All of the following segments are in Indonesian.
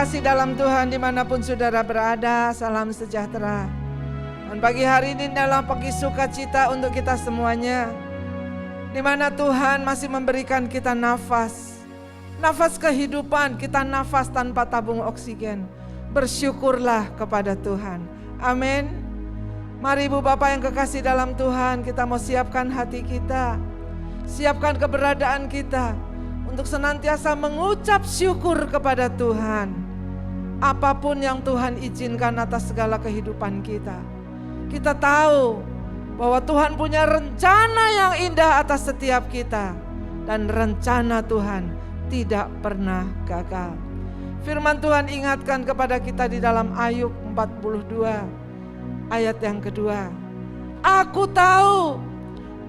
kekasih dalam Tuhan dimanapun saudara berada, salam sejahtera. Dan pagi hari ini adalah pagi sukacita untuk kita semuanya, di mana Tuhan masih memberikan kita nafas kehidupan, kita nafas tanpa tabung oksigen. Bersyukurlah kepada Tuhan. Amin. Mari Ibu Bapak yang kekasih dalam Tuhan, kita mau siapkan hati kita, siapkan keberadaan kita untuk senantiasa mengucap syukur kepada Tuhan. Apapun yang Tuhan izinkan atas segala kehidupan kita. Kita tahu bahwa Tuhan punya rencana yang indah atas setiap kita. Dan rencana Tuhan tidak pernah gagal. Firman Tuhan ingatkan kepada kita di dalam Ayub 42 ayat yang kedua. Aku tahu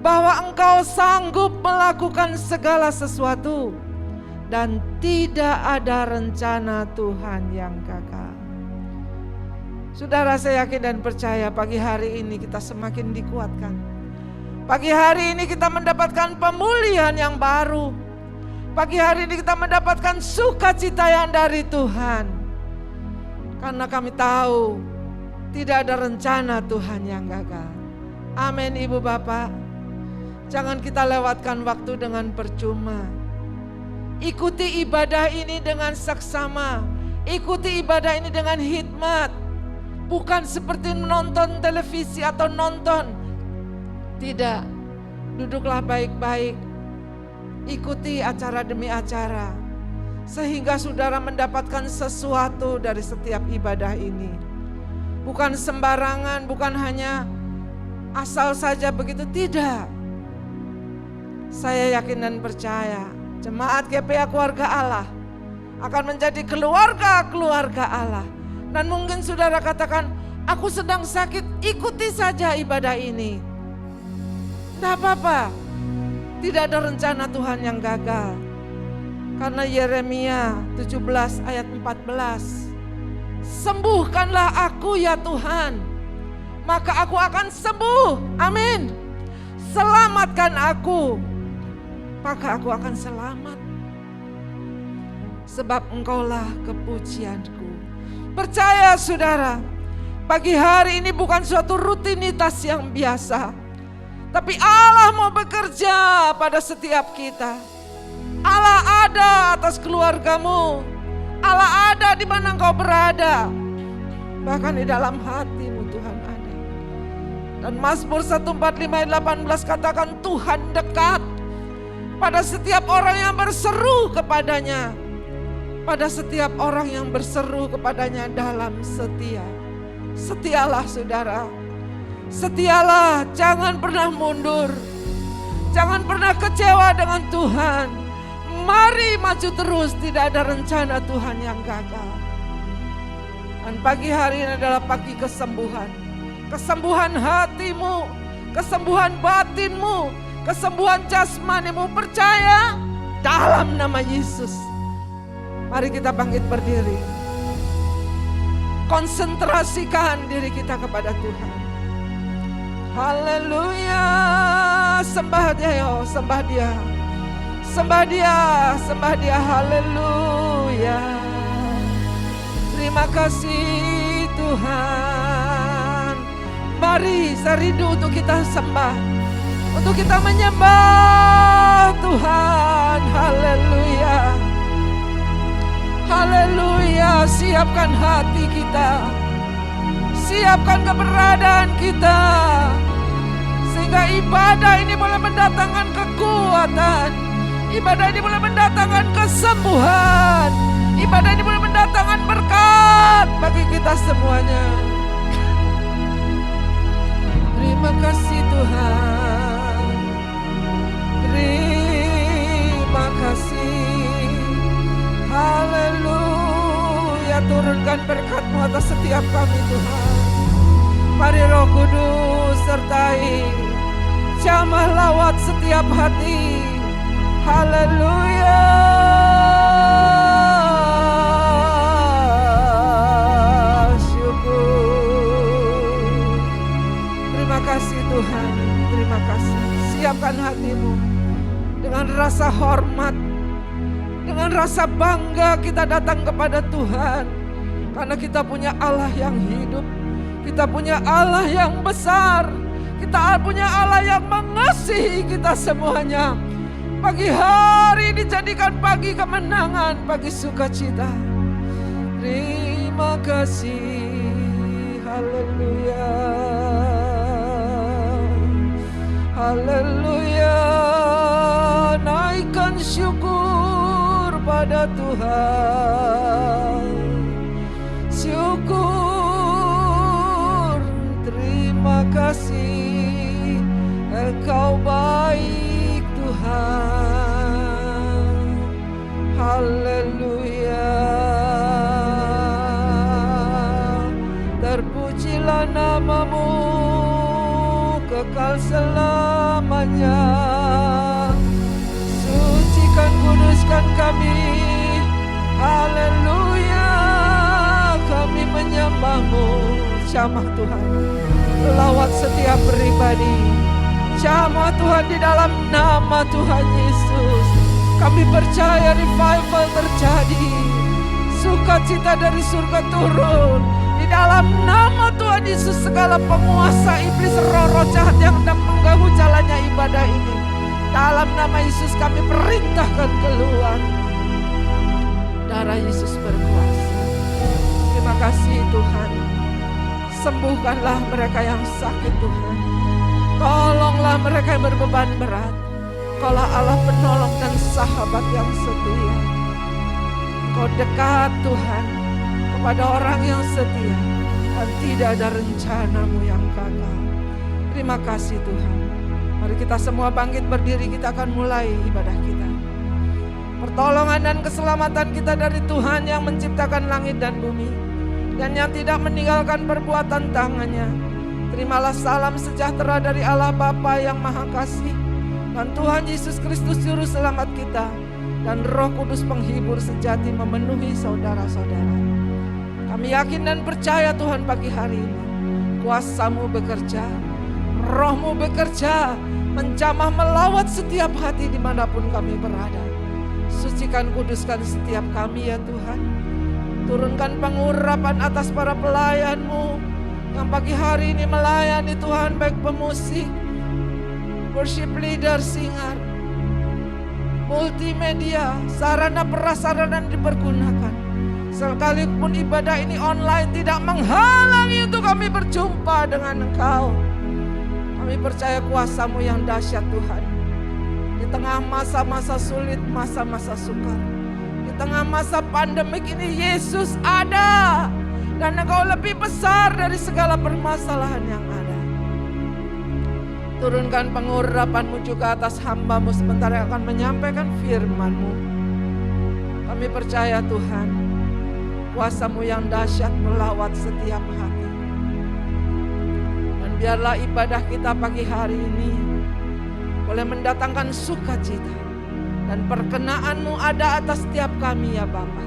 bahwa Engkau sanggup melakukan segala sesuatu dan tidak ada rencana Tuhan yang gagal. Saudara, saya yakin dan percaya pagi hari ini kita semakin dikuatkan. Pagi hari ini kita mendapatkan pemulihan yang baru. Pagi hari ini kita mendapatkan sukacita yang dari Tuhan. Karena kami tahu tidak ada rencana Tuhan yang gagal. Amin Ibu Bapak. Jangan kita lewatkan waktu dengan percuma. Ikuti ibadah ini dengan saksama. Ikuti ibadah ini dengan hikmat. Bukan seperti menonton televisi atau nonton. Tidak. Duduklah baik-baik. Ikuti acara demi acara. Sehingga saudara mendapatkan sesuatu dari setiap ibadah ini. Bukan sembarangan, bukan hanya asal saja begitu. Tidak. Saya yakin dan percaya jemaat GPA Keluarga Allah akan menjadi keluarga-keluarga Allah. Dan mungkin saudara katakan, aku sedang sakit, ikuti saja ibadah ini. Tidak apa-apa, tidak ada rencana Tuhan yang gagal. Karena Yeremia 17 ayat 14, sembuhkanlah aku ya Tuhan, maka aku akan sembuh. Amin. Selamatkan aku, maka aku akan selamat. Sebab Engkaulah kepujianku. Percaya saudara, pagi hari ini bukan suatu rutinitas yang biasa. Tapi Allah mau bekerja pada setiap kita. Allah ada atas keluargamu. Allah ada di mana engkau berada. Bahkan di dalam hatimu Tuhan ada. Dan Mazmur 145 ayat 18 katakan Tuhan dekat pada setiap orang yang berseru kepadanya. Pada setiap orang yang berseru kepadanya dalam setia. Setialah saudara. Setialah, jangan pernah mundur. Jangan pernah kecewa dengan Tuhan. Mari maju terus, tidak ada rencana Tuhan yang gagal. Dan pagi hari ini adalah pagi kesembuhan. Kesembuhan hatimu, kesembuhan batinmu, kesembuhan jasmanimu. Percaya dalam nama Yesus. Mari kita bangkit berdiri. Konsentrasikan diri kita kepada Tuhan. Haleluya. Sembah dia, yo, sembah dia. Sembah dia, sembah dia. Haleluya. Terima kasih Tuhan. Mari saya rindu untuk kita sembah, untuk kita menyembah Tuhan. Haleluya. Haleluya. Siapkan hati kita, siapkan keberadaan kita, sehingga ibadah ini boleh mendatangkan kekuatan. Ibadah ini boleh mendatangkan kesembuhan. Ibadah ini boleh mendatangkan berkat bagi kita semuanya. Terima kasih Tuhan. Terima kasih. Haleluya. Turunkan berkat-Mu atas setiap kami Tuhan. Mari Roh Kudus sertai, jamah lawat setiap hati. Haleluya. Syukur. Terima kasih Tuhan. Terima kasih. Siapkan hatimu dengan rasa hormat, dengan Dengan rasa bangga kita datang kepada Tuhan, karena kita punya Allah yang hidup, kita punya Allah yang besar, kita punya Allah yang mengasihi kita semuanya. Pagi hari dijadikan pagi kemenangan, pagi sukacita. Terima kasih, haleluya, haleluya. Naikkan syukur pada Tuhan, syukur, terima kasih, Engkau baik Tuhan, haleluya. Terpujilah nama-Mu kekal selamanya. Sucikan, kuduskan kami, haleluya. Kami menyembah-Mu. Jamah Tuhan, lawat setiap pribadi. Jamah Tuhan di dalam nama Tuhan Yesus. Kami percaya revival terjadi, sukacita dari surga turun. Di dalam nama Tuhan Yesus, segala penguasa iblis, roh-roh jahat yang hendak mengganggu jalannya ibadah ini, dalam nama Yesus kami perintahkan keluar. Darah Yesus berkuasa. Terima kasih Tuhan. Sembuhkanlah mereka yang sakit Tuhan. Tolonglah mereka yang berbeban berat. Kaulah Allah penolong dan sahabat yang setia. Engkau dekat Tuhan kepada orang yang setia, dan tidak ada rencana-Mu yang gagal. Terima kasih Tuhan. Mari kita semua bangkit berdiri, kita akan mulai ibadah kita. Pertolongan dan keselamatan kita dari Tuhan yang menciptakan langit dan bumi, dan yang tidak meninggalkan perbuatan tangannya. Terimalah salam sejahtera dari Allah Bapa yang Maha Kasih, dan Tuhan Yesus Kristus Juru Selamat kita, dan Roh Kudus penghibur sejati memenuhi saudara-saudara. Kami yakin dan percaya Tuhan pagi hari ini kuasa-Mu bekerja, Roh-Mu bekerja, menjamah melawat setiap hati dimanapun kami berada. Sucikan, kuduskan setiap kami ya Tuhan. Turunkan pengurapan atas para pelayan-Mu yang pagi hari ini melayani Tuhan, baik pemusik, worship leader, singer, multimedia, sarana prasarana dipergunakan. Sekalipun ibadah ini online tidak menghalangi untuk kami berjumpa dengan Engkau. Kami percaya kuasa-Mu yang dahsyat Tuhan. Di tengah masa-masa sulit, masa-masa sukar, di tengah masa pandemik ini Yesus ada. Dan Engkau lebih besar dari segala permasalahan yang ada. Turunkan pengurapan-Mu juga atas hamba-Mu sebentar yang akan menyampaikan firman-Mu. Kami percaya Tuhan, kuasa-Mu yang dahsyat melawat setiap hati. Dan biarlah ibadah kita pagi hari ini boleh mendatangkan sukacita, dan perkenan-Mu ada atas setiap kami ya Bapa.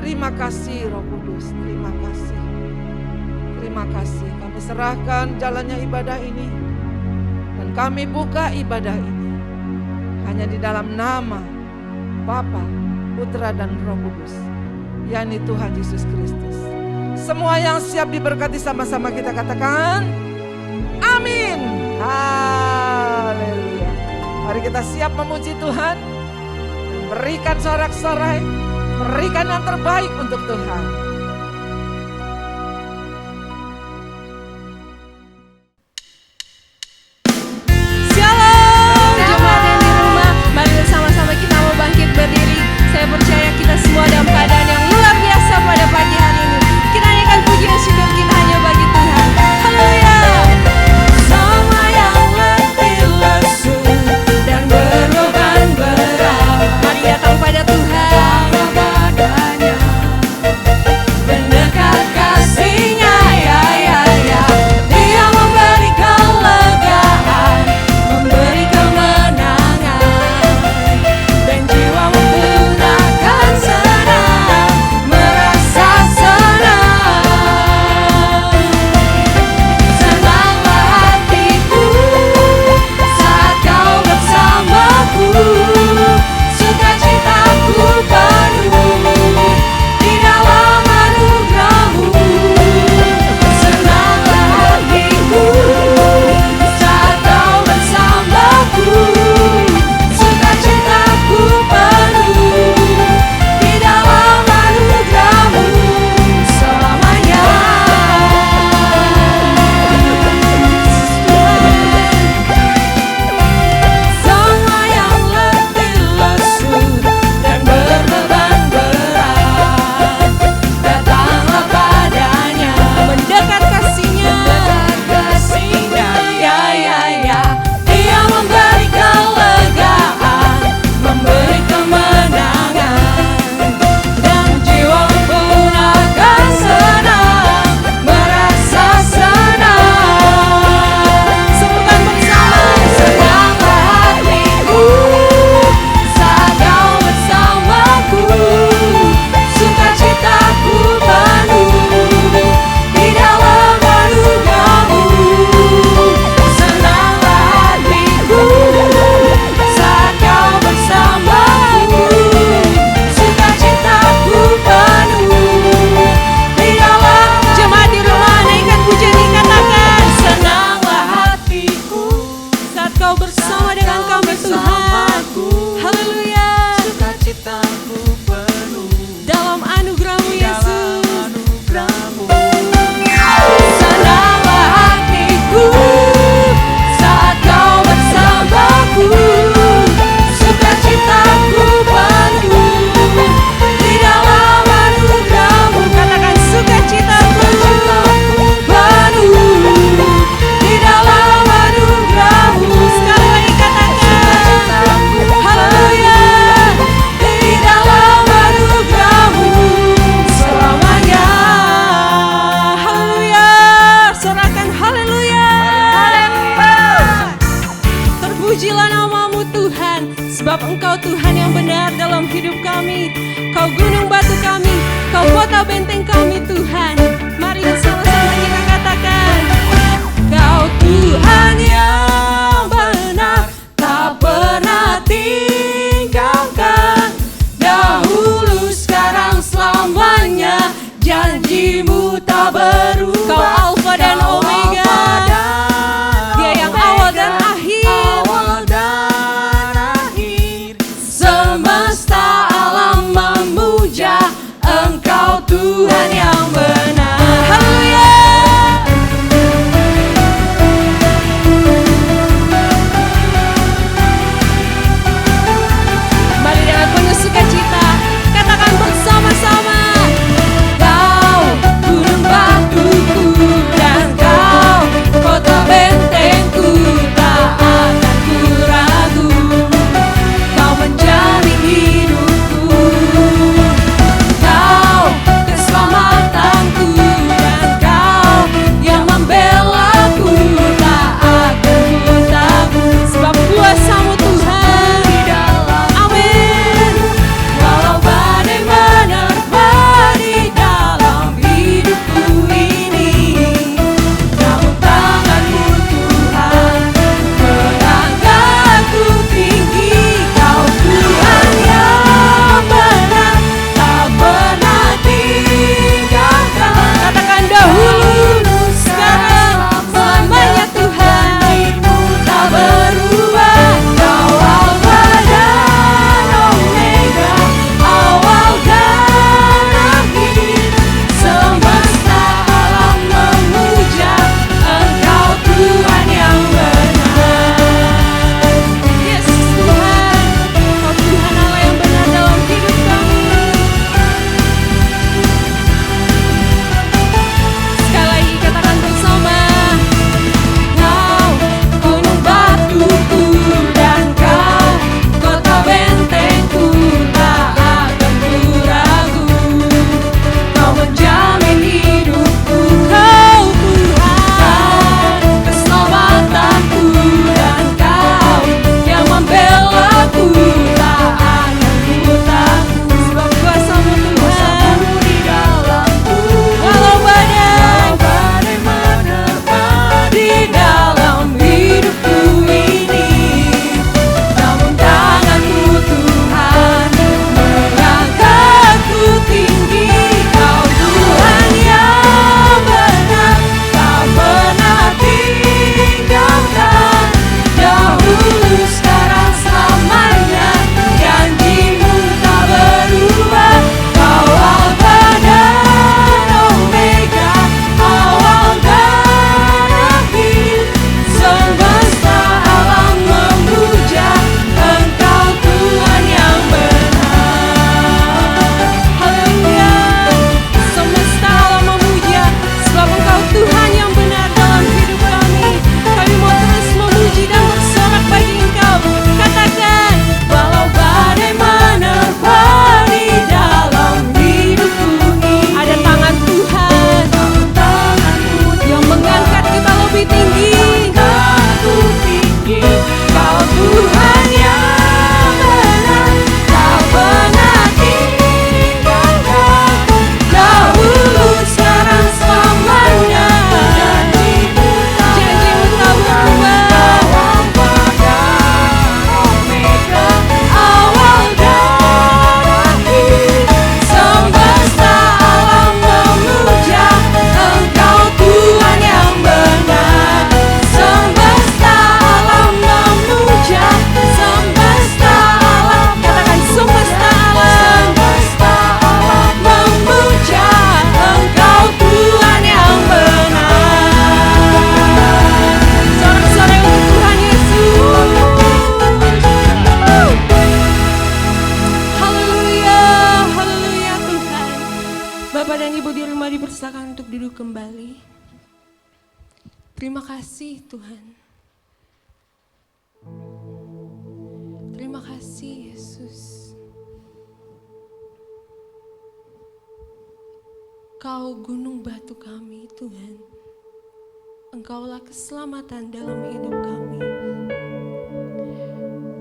Terima kasih Roh Kudus, terima kasih. Terima kasih, kami serahkan jalannya ibadah ini, dan kami buka ibadah ini hanya di dalam nama Bapa, Putra dan Roh Kudus, yakni Tuhan Yesus Kristus. Semua yang siap diberkati sama-sama kita katakan amin. Haleluya. Mari kita siap memuji Tuhan, berikan sorak-sorai, berikan yang terbaik untuk Tuhan. Shalom jemaat yang di rumah, mari sama-sama kita mau bangkit berdiri. Saya percaya kita semua dalam keadaan yang luar biasa pada pagi hari ini. Kita nyanyikan pujian syukur kita hanya bagi Tuhan. Haleluya. Semua yang letih lesu dan berbeban berat, mari datang pada Tuhan. janjimu tak berubah. Kau Alfa dan Omega, Dia yang awal dan akhir. Semesta alam memuja Engkau Tuhan yang benar. Haleluya. Mari dengan penuh sukacita katakan bersama-sama. Kau gunung batuku dan Kau kota bentengku, tak akan ku ragu. Kau menjamin hidupku, Kau keselamatanku, dan Kau yang membelaku, tak akan ku takut. Sebab kuasa-Mu Tuhan di dalam, amin. Walau badai menerpa di dalam hidupku ini, namun tangan-Mu Tuhan mengangkatku tinggi. Kau Tuhan yang benar, tak pernah tinggalkan. Katakan dahulu, sekarang, selamanya Tuhan tak berubah. Kau Alfa dan Omega, awal dan akhir. Semesta alam memuja Engkau Tuhan yang benar. Yesus Tuhan, Kau Tuhan Allah yang benar dalam hidup kami. Sekali lagi katakan bersama. Kau gunung batuku dan Kau kota bentengku, tak akan ku ragu. Kau menjamin hidupku, Kau Tuhan keselamatanku, dan Kau yang membelaku, tak akan ku takut. Sebab kuasa-Mu Tuhan di dalamku. Walau badai menerpa di dalam hidupku ini, namun tangan-Mu Tuhan mengangkatku tinggi. Kau Tuhan yang benar, tak pernah tinggalkan. Dahulu, sekarang, selamanya, janji-Mu tak berubah. Kau Alfa dan Omega, awal dan akhir. Semesta alam memuja Engkau Tuhan yang benar. Haleluya. Semesta alam memuja, sebab Engkau Tuhan yang benar dalam hidup kami. Kami mau terus memuji dan bersorak bagi Engkau. Katakan, walau badai menerpa di dalam hidupku ini, ada tangan Tuhan yang mengangkat kita lebih tinggi. Kau Tuhan yang benar, tak pernah tinggalkan. Dahulu, sekarang, selamanya, janji-Mu tak berubah. Awal dan akhir. Semesta alam memuja Engkau Tuhan yang benar. Semesta alam memuja, semesta alam, katakan semesta alam memuja Engkau Tuhan yang benar. Sorak-sorai untuk Tuhan Yesus. Haleluya, haleluya Tuhan. Bapak dan Ibu di rumah dipersilakan untuk duduk kembali. Terima kasih Tuhan. Terima kasih Yesus. Kau gunung batu kami Tuhan. Engkaulah keselamatan dalam hidup kami.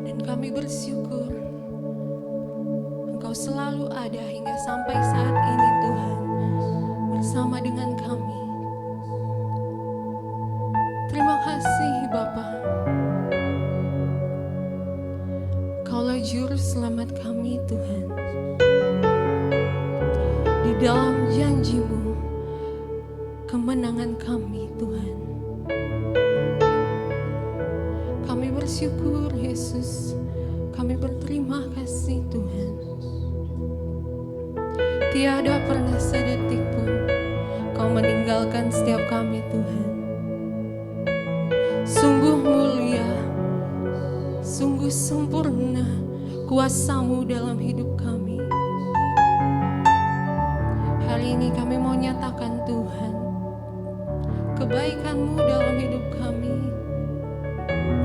Dan kami bersyukur Engkau selalu ada hingga sampai saat ini Tuhan, bersama dengan kami. Terima kasih Bapa. Kaulah juru selamat kami Tuhan. Di dalam janji-Mu kemenangan kami Tuhan. Kami bersyukur Yesus, kami berterima kasih Tuhan. Tiada pernah sedetik pun Kau meninggalkan setiap kami Tuhan. Sungguh mulia, sungguh sempurna kuasa-Mu dalam hidup kami. Hari ini kami mau nyatakan Tuhan, kebaikan-Mu dalam hidup kami.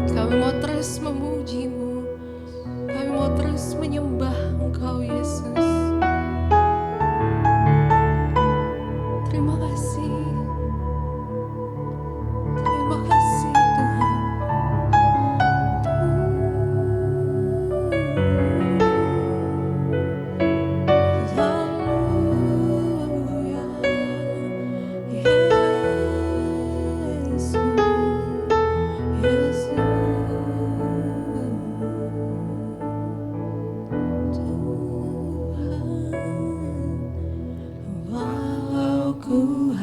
Kami mau terus memuji-Mu, kami mau terus menyembah Engkau Yesus. Terima kasih, terima kasih Tuhan. Haleluya, Yesus, Yesus. Tuhan, walau ku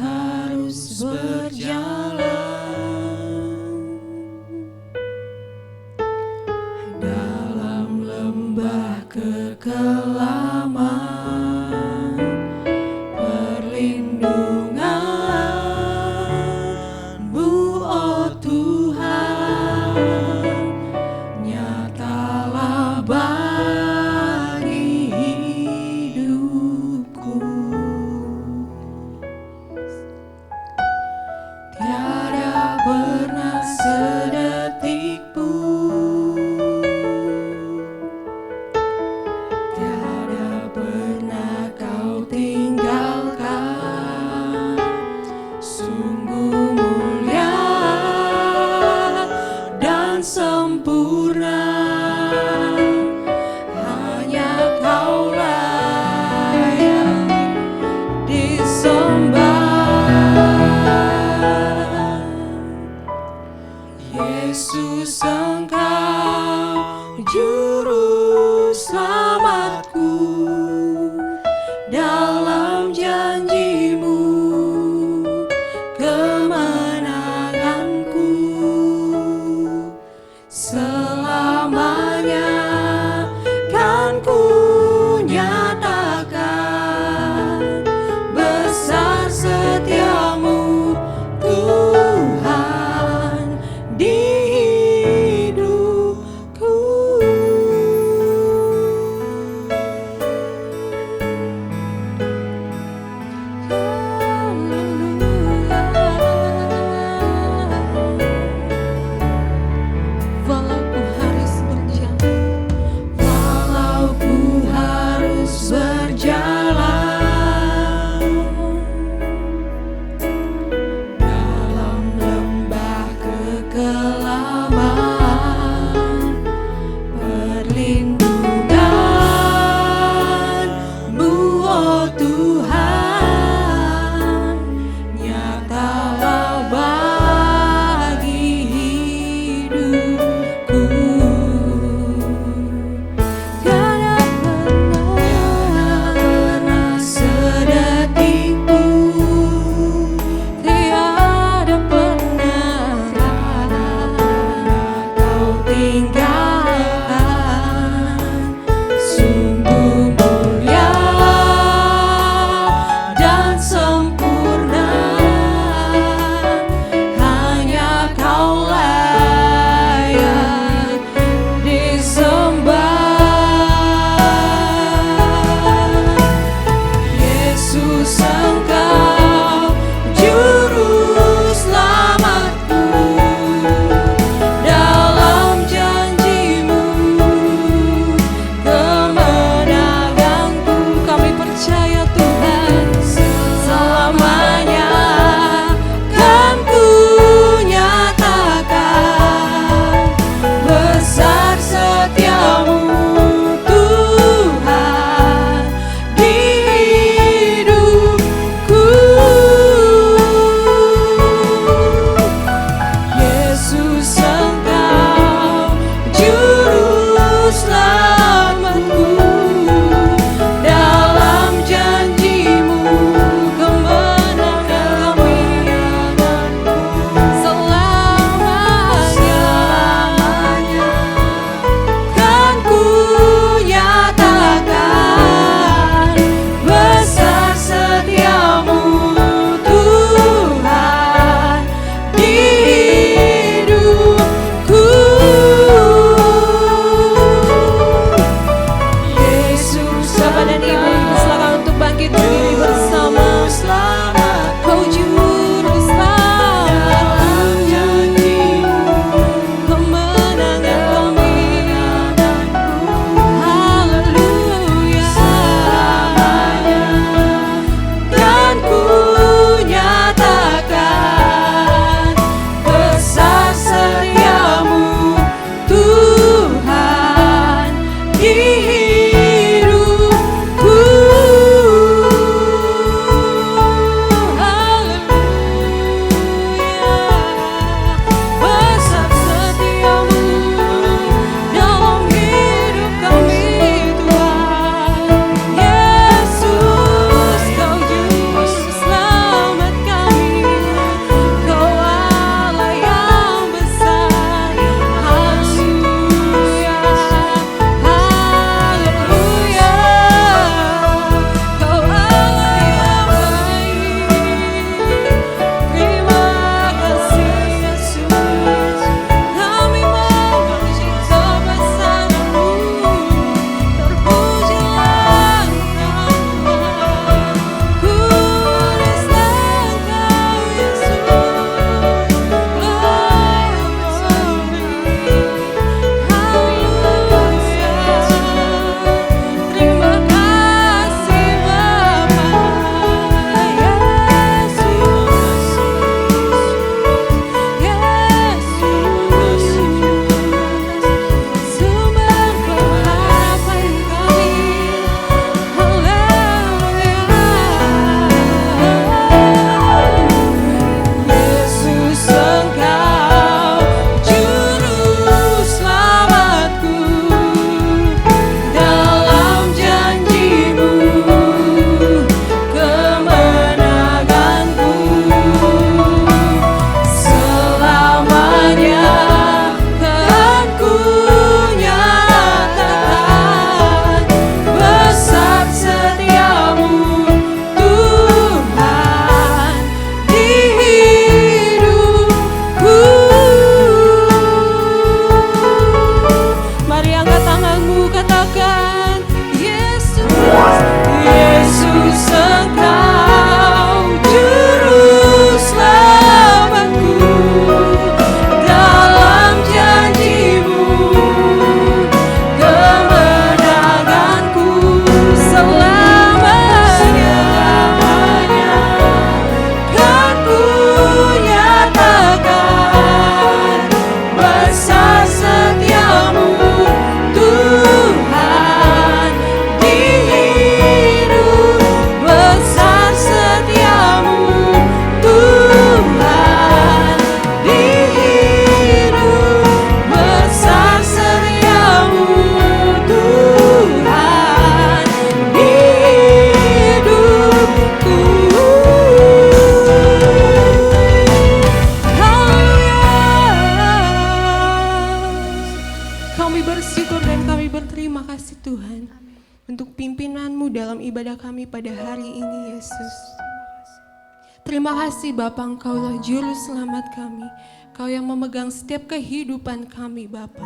Terima kasih Bapa, Engkaulah Juru Selamat kami. Kau yang memegang setiap kehidupan kami Bapa.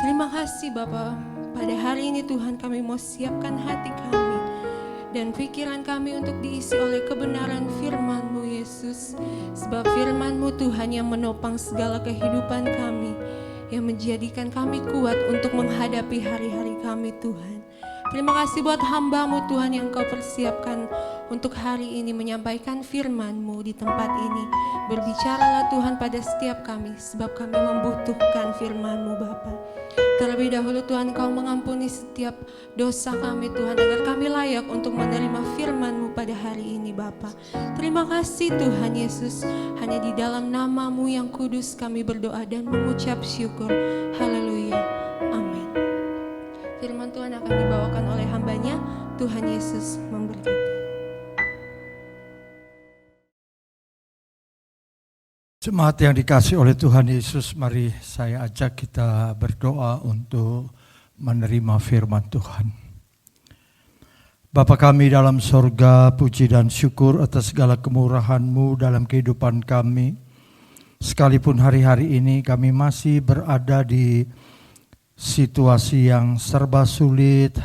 Terima kasih Bapa, pada hari ini Tuhan kami mau siapkan hati kami dan pikiran kami untuk diisi oleh kebenaran firman-Mu Yesus. Sebab firman-Mu Tuhan yang menopang segala kehidupan kami, yang menjadikan kami kuat untuk menghadapi hari-hari kami Tuhan. Terima kasih buat hamba-Mu Tuhan yang Kau persiapkan untuk hari ini menyampaikan firman-Mu di tempat ini. Berbicaralah Tuhan pada setiap kami, sebab kami membutuhkan firman-Mu Bapa. Terlebih dahulu Tuhan Kau mengampuni setiap dosa kami Tuhan, agar kami layak untuk menerima firman-Mu pada hari ini Bapa. Terima kasih Tuhan Yesus, hanya di dalam nama-Mu yang kudus kami berdoa dan mengucap syukur. Haleluya, amin. Firman Tuhan akan dibawakan oleh hamba-Nya. Tuhan Yesus memberkati. Jemaat yang dikasihi oleh Tuhan Yesus, mari saya ajak kita berdoa untuk menerima firman Tuhan. Bapa kami dalam sorga, puji dan syukur atas segala kemurahan-Mu dalam kehidupan kami. Sekalipun hari-hari ini kami masih berada di situasi yang serba sulit,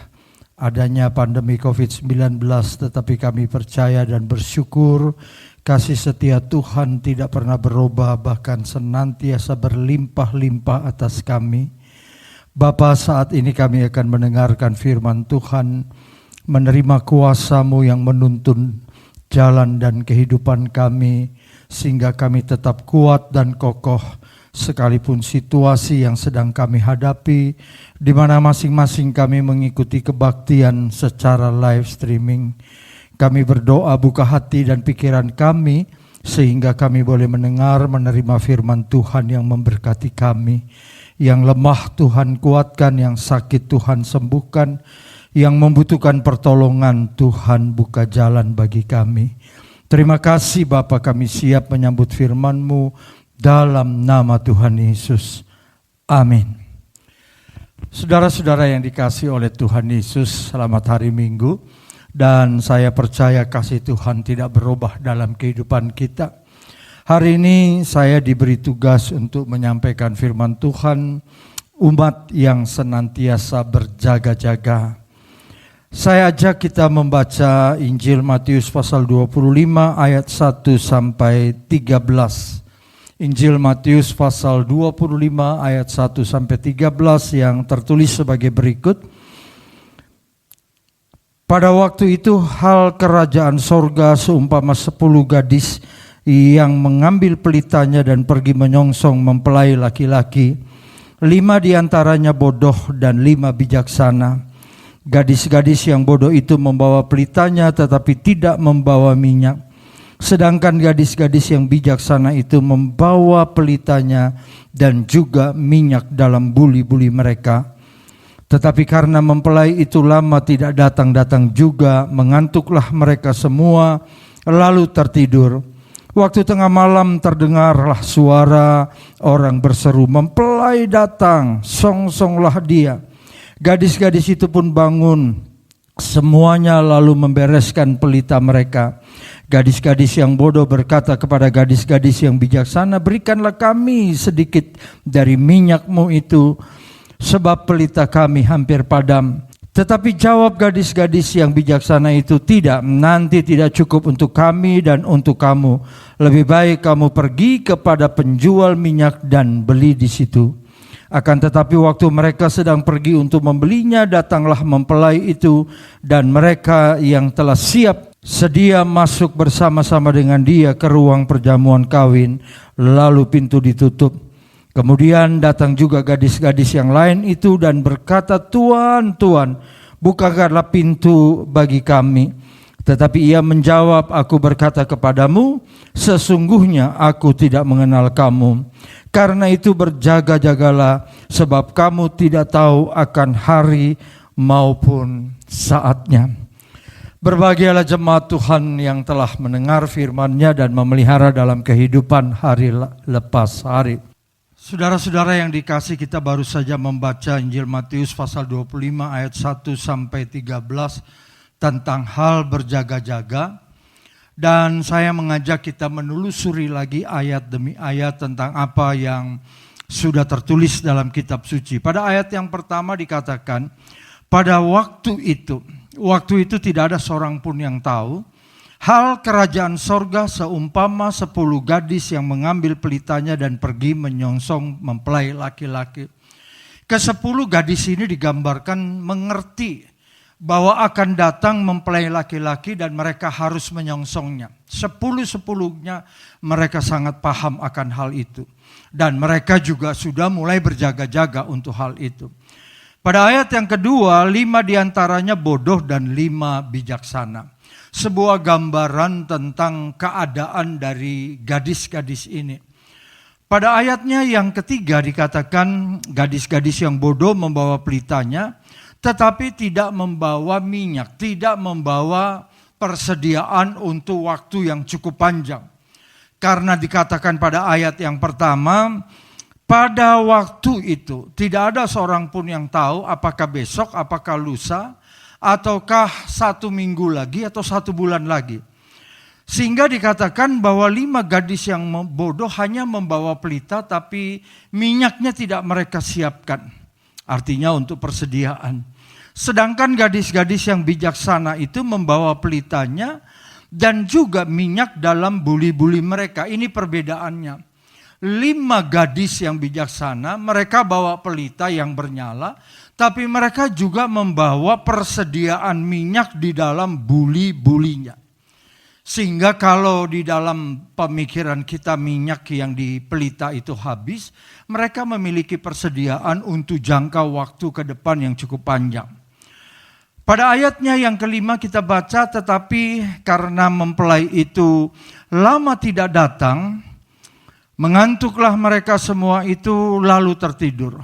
adanya pandemi COVID-19, tetapi kami percaya dan bersyukur kasih setia Tuhan tidak pernah berubah, bahkan senantiasa berlimpah-limpah atas kami. Bapa, saat ini kami akan mendengarkan firman Tuhan, menerima kuasa-Mu yang menuntun jalan dan kehidupan kami, sehingga kami tetap kuat dan kokoh, sekalipun situasi yang sedang kami hadapi, di mana masing-masing kami mengikuti kebaktian secara live streaming. Kami berdoa buka hati dan pikiran kami, sehingga kami boleh mendengar, menerima firman Tuhan yang memberkati kami. Yang lemah Tuhan kuatkan, yang sakit Tuhan sembuhkan, yang membutuhkan pertolongan Tuhan buka jalan bagi kami. Terima kasih Bapa, kami siap menyambut firman-Mu dalam nama Tuhan Yesus. Amin. Saudara-saudara yang dikasihi oleh Tuhan Yesus, selamat hari Minggu. Dan saya percaya kasih Tuhan tidak berubah dalam kehidupan kita. Hari ini saya diberi tugas untuk menyampaikan firman Tuhan, umat yang senantiasa berjaga-jaga. Saya ajak kita membaca Injil Matius pasal 25 ayat 1 sampai 13. Injil Matius pasal 25 ayat 1 sampai 13 yang tertulis sebagai berikut. Pada waktu itu hal kerajaan sorga seumpama 10 gadis yang mengambil pelitanya dan pergi menyongsong mempelai laki-laki. 5 diantaranya bodoh dan 5 bijaksana. Gadis-gadis yang bodoh itu membawa pelitanya tetapi tidak membawa minyak. Sedangkan gadis-gadis yang bijaksana itu membawa pelitanya dan juga minyak dalam buli-buli mereka. Tetapi karena mempelai itu lama tidak datang-datang juga, mengantuklah mereka semua, lalu tertidur. Waktu tengah malam terdengarlah suara orang berseru, "Mempelai datang, songsonglah dia." Gadis-gadis itu pun bangun, semuanya lalu membereskan pelita mereka. Gadis-gadis yang bodoh berkata kepada gadis-gadis yang bijaksana, "Berikanlah kami sedikit dari minyakmu itu, sebab pelita kami hampir padam." Tetapi jawab gadis-gadis yang bijaksana itu, "Tidak, nanti tidak cukup untuk kami dan untuk kamu. Lebih baik kamu pergi kepada penjual minyak dan beli di situ." Akan tetapi waktu mereka sedang pergi untuk membelinya, datanglah mempelai itu, dan mereka yang telah siap sedia masuk bersama-sama dengan dia ke ruang perjamuan kawin, lalu pintu ditutup. Kemudian datang juga gadis-gadis yang lain itu dan berkata, "Tuan, Tuan, bukakanlah pintu bagi kami." Tetapi ia menjawab, "Aku berkata kepadamu, sesungguhnya aku tidak mengenal kamu. Karena itu berjaga-jagalah, sebab kamu tidak tahu akan hari maupun saatnya." Berbahagialah jemaat Tuhan yang telah mendengar firman-Nya dan memelihara dalam kehidupan hari lepas hari. Saudara-saudara yang dikasihi, kita baru saja membaca Injil Matius pasal 25 ayat 1 sampai 13 tentang hal berjaga-jaga. Dan saya mengajak kita menelusuri lagi ayat demi ayat tentang apa yang sudah tertulis dalam kitab suci. Pada ayat yang pertama dikatakan, pada waktu itu tidak ada seorang pun yang tahu, hal kerajaan sorga seumpama 10 gadis yang mengambil pelitanya dan pergi menyongsong mempelai laki-laki. Ke-10 gadis ini digambarkan mengerti bahwa akan datang mempelai laki-laki dan mereka harus menyongsongnya. 10-10-nya mereka sangat paham akan hal itu. Dan mereka juga sudah mulai berjaga-jaga untuk hal itu. Pada ayat yang kedua, 5 diantaranya bodoh dan 5 bijaksana. Sebuah gambaran tentang keadaan dari gadis-gadis ini. Pada ayatnya yang ketiga dikatakan gadis-gadis yang bodoh membawa pelitanya, tetapi tidak membawa minyak, tidak membawa persediaan untuk waktu yang cukup panjang. Karena dikatakan pada ayat yang pertama, pada waktu itu tidak ada seorang pun yang tahu apakah besok, apakah lusa, ataukah 1 minggu lagi atau 1 bulan lagi. Sehingga dikatakan bahwa 5 gadis yang bodoh hanya membawa pelita tapi minyaknya tidak mereka siapkan. Artinya untuk persediaan. Sedangkan gadis-gadis yang bijaksana itu membawa pelitanya dan juga minyak dalam buli-buli mereka. Ini perbedaannya. 5 gadis yang bijaksana, mereka bawa pelita yang bernyala, tapi mereka juga membawa persediaan minyak di dalam buli-bulinya. Sehingga kalau di dalam pemikiran kita minyak yang di pelita itu habis, mereka memiliki persediaan untuk jangka waktu ke depan yang cukup panjang. Pada ayatnya yang kelima kita baca, tetapi karena mempelai itu lama tidak datang, mengantuklah mereka semua itu lalu tertidur.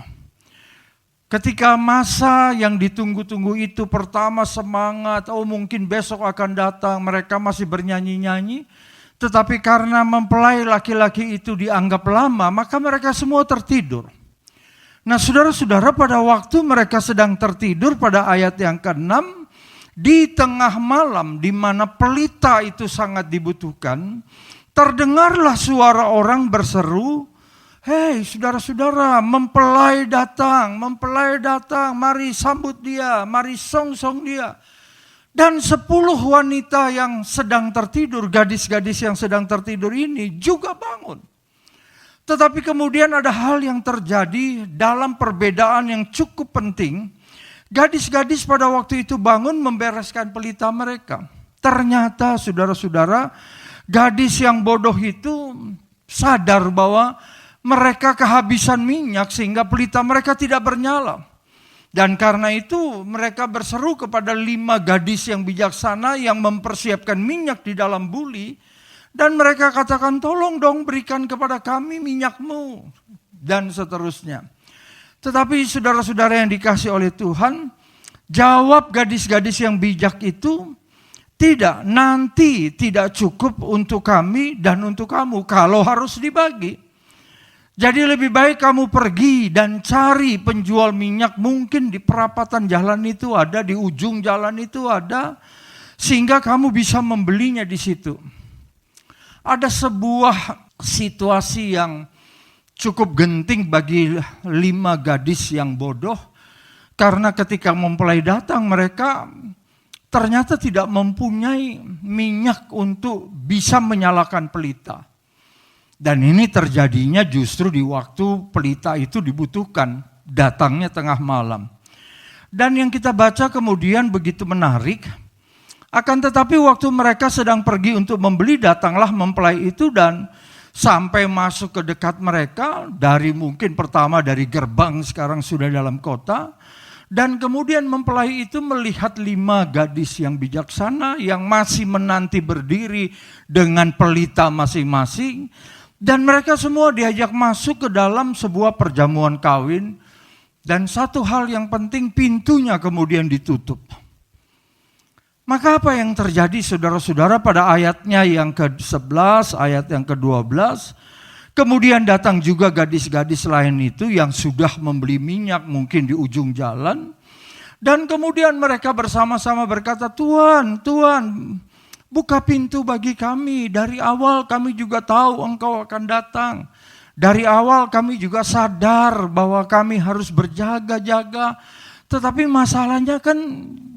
Ketika masa yang ditunggu-tunggu itu pertama semangat, mungkin besok akan datang, mereka masih bernyanyi-nyanyi. Tetapi karena mempelai laki-laki itu dianggap lama, maka mereka semua tertidur. Nah saudara-saudara, pada waktu mereka sedang tertidur pada ayat yang ke-6, di tengah malam di mana pelita itu sangat dibutuhkan, terdengarlah suara orang berseru, "Hei saudara-saudara, mempelai datang, mari sambut dia, mari songsong dia." Dan 10 wanita yang sedang tertidur, gadis-gadis yang sedang tertidur ini juga bangun. Tetapi kemudian ada hal yang terjadi dalam perbedaan yang cukup penting. Gadis-gadis pada waktu itu bangun membereskan pelita mereka. Ternyata saudara-saudara, gadis yang bodoh itu sadar bahwa mereka kehabisan minyak sehingga pelita mereka tidak bernyala. Dan karena itu mereka berseru kepada 5 gadis yang bijaksana yang mempersiapkan minyak di dalam buli. Dan mereka katakan, "Tolong dong berikan kepada kami minyakmu." Dan seterusnya. Tetapi saudara-saudara yang dikasih oleh Tuhan, jawab gadis-gadis yang bijak itu, "Tidak, nanti tidak cukup untuk kami dan untuk kamu kalau harus dibagi. Jadi lebih baik kamu pergi dan cari penjual minyak, mungkin di perapatan jalan itu ada, di ujung jalan itu ada, sehingga kamu bisa membelinya di situ." Ada sebuah situasi yang cukup genting bagi 5 gadis yang bodoh, karena ketika mempelai datang mereka ternyata tidak mempunyai minyak untuk bisa menyalakan pelita. Dan ini terjadinya justru di waktu pelita itu dibutuhkan, datangnya tengah malam. Dan yang kita baca kemudian begitu menarik. Akan tetapi waktu mereka sedang pergi untuk membeli, datanglah mempelai itu dan sampai masuk ke dekat mereka, dari mungkin pertama dari gerbang, sekarang sudah dalam kota. Dan kemudian mempelai itu melihat 5 gadis yang bijaksana yang masih menanti berdiri dengan pelita masing-masing. Dan mereka semua diajak masuk ke dalam sebuah perjamuan kawin. Dan satu hal yang penting, pintunya kemudian ditutup. Maka apa yang terjadi saudara-saudara pada ayatnya yang ke-11, ayat yang ke-12. Kemudian datang juga gadis-gadis lain itu yang sudah membeli minyak mungkin di ujung jalan. Dan kemudian mereka bersama-sama berkata, "Tuan, Tuan, Buka pintu bagi kami. Dari awal kami juga tahu Engkau akan datang. Dari awal kami juga sadar bahwa kami harus berjaga-jaga. Tetapi masalahnya kan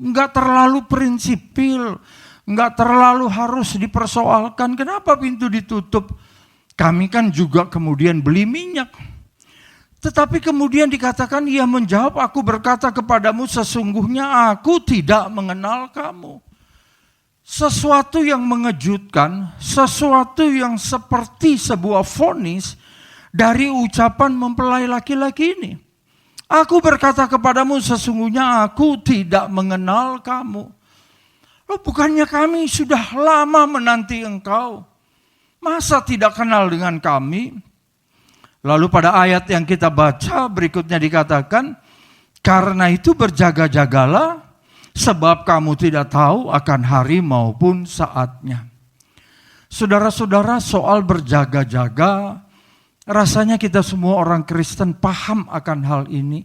nggak terlalu prinsipil. Nggak terlalu harus dipersoalkan. Kenapa pintu ditutup? Kami kan juga kemudian beli minyak. Tetapi kemudian dikatakan, ia menjawab, aku berkata kepadamu, sesungguhnya aku tidak mengenal kamu. Sesuatu yang mengejutkan, sesuatu yang seperti sebuah vonis dari ucapan mempelai laki-laki ini. Aku berkata kepadamu, sesungguhnya aku tidak mengenal kamu. Loh, bukannya kami sudah lama menanti engkau? Masa tidak kenal dengan kami? Lalu pada ayat yang kita baca berikutnya dikatakan, karena itu berjaga-jagalah, sebab kamu tidak tahu akan hari maupun saatnya. Saudara-saudara, soal berjaga-jaga, rasanya kita semua orang Kristen paham akan hal ini.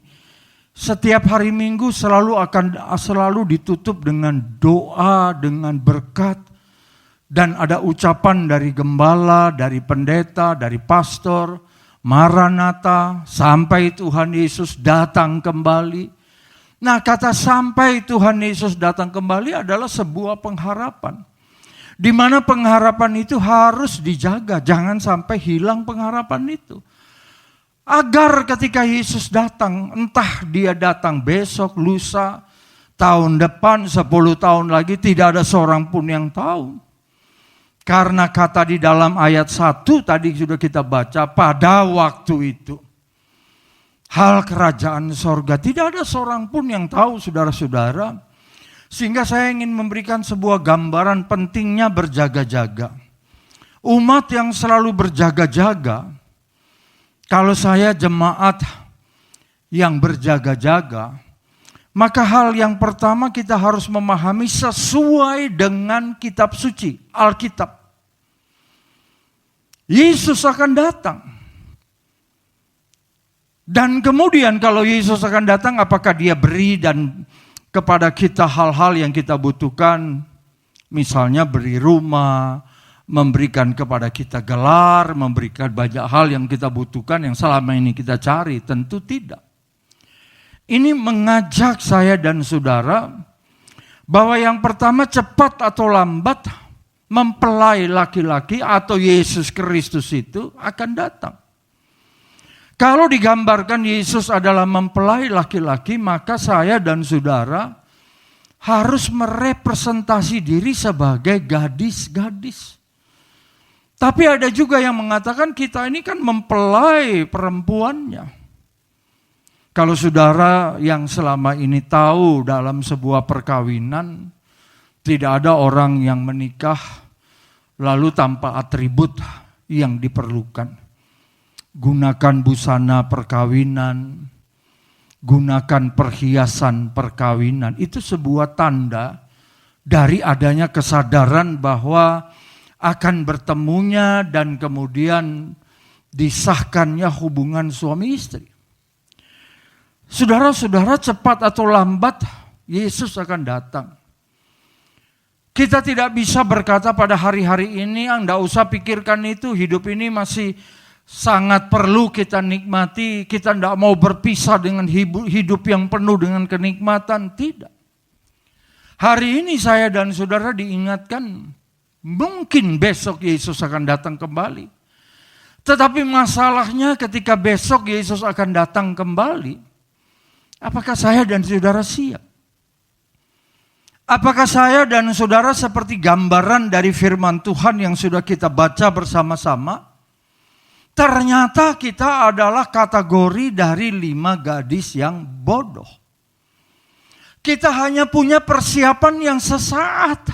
Setiap hari Minggu selalu ditutup dengan doa, dengan berkat, dan ada ucapan dari gembala, dari pendeta, dari pastor, Maranatha, sampai Tuhan Yesus datang kembali. Nah, kata sampai Tuhan Yesus datang kembali adalah sebuah pengharapan. Di mana pengharapan itu harus dijaga, jangan sampai hilang pengharapan itu. Agar ketika Yesus datang, entah dia datang besok, lusa, tahun depan, 10 tahun lagi, tidak ada seorang pun yang tahu. Karena kata di dalam ayat 1 tadi sudah kita baca, pada waktu itu. Hal kerajaan sorga, tidak ada seorang pun yang tahu, saudara-saudara. Sehingga saya ingin memberikan sebuah gambaran pentingnya berjaga-jaga. Umat yang selalu berjaga-jaga, kalau saya jemaat yang berjaga-jaga, maka hal yang pertama kita harus memahami sesuai dengan kitab suci, Alkitab. Yesus akan datang. Dan kemudian kalau Yesus akan datang, apakah dia beri dan kepada kita hal-hal yang kita butuhkan? Misalnya beri rumah, memberikan kepada kita gelar, memberikan banyak hal yang kita butuhkan yang selama ini kita cari? Tentu tidak. Ini mengajak saya dan saudara bahwa yang pertama cepat atau lambat mempelai laki-laki atau Yesus Kristus itu akan datang. Kalau digambarkan Yesus adalah mempelai laki-laki, maka saya dan saudara harus merepresentasi diri sebagai gadis-gadis. Tapi ada juga yang mengatakan kita ini kan mempelai perempuannya. Kalau saudara yang selama ini tahu dalam sebuah perkawinan, tidak ada orang yang menikah lalu tanpa atribut yang diperlukan. Gunakan busana perkawinan, gunakan perhiasan perkawinan. Itu sebuah tanda dari adanya kesadaran bahwa akan bertemunya dan kemudian disahkannya hubungan suami istri. Saudara-saudara, cepat atau lambat Yesus akan datang. Kita tidak bisa berkata pada hari-hari ini, enggak usah pikirkan itu, hidup ini masih sangat perlu kita nikmati, kita enggak mau berpisah dengan hidup yang penuh dengan kenikmatan. Tidak. Hari ini saya dan saudara diingatkan, mungkin besok Yesus akan datang kembali. Tetapi masalahnya ketika besok Yesus akan datang kembali, apakah saya dan saudara siap? Apakah saya dan saudara seperti gambaran dari firman Tuhan yang sudah kita baca bersama-sama? Ternyata kita adalah kategori dari 5 gadis yang bodoh. Kita hanya punya persiapan yang sesaat.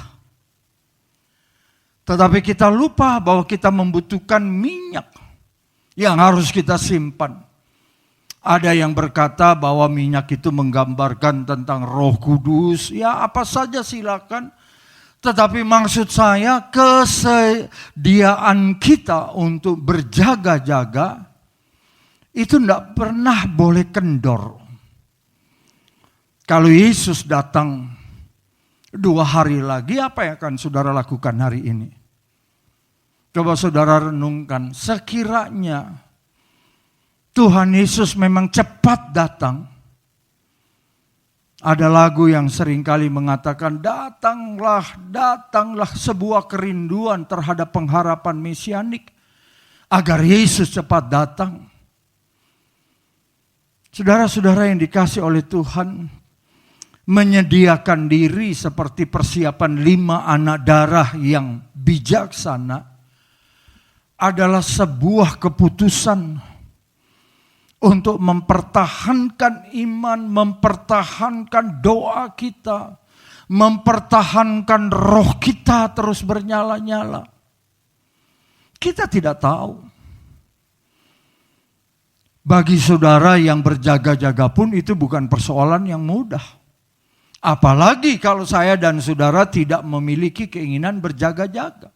Tetapi kita lupa bahwa kita membutuhkan minyak yang harus kita simpan. Ada yang berkata bahwa minyak itu menggambarkan tentang Roh Kudus. Ya, apa saja silakan. Tetapi maksud saya kesediaan kita untuk berjaga-jaga itu tidak pernah boleh kendor. Kalau Yesus datang, 2 hari lagi apa yang akan saudara lakukan hari ini? Coba saudara renungkan, sekiranya Tuhan Yesus memang cepat datang. Ada lagu yang seringkali mengatakan, datanglah, datanglah, sebuah kerinduan terhadap pengharapan mesianik agar Yesus cepat datang. Saudara-saudara yang dikasih oleh Tuhan, menyediakan diri seperti persiapan 5 anak darah yang bijaksana adalah sebuah keputusan untuk mempertahankan iman, mempertahankan doa kita, mempertahankan roh kita terus bernyala-nyala. Kita tidak tahu. Bagi saudara yang berjaga-jaga pun itu bukan persoalan yang mudah. Apalagi kalau saya dan saudara tidak memiliki keinginan berjaga-jaga.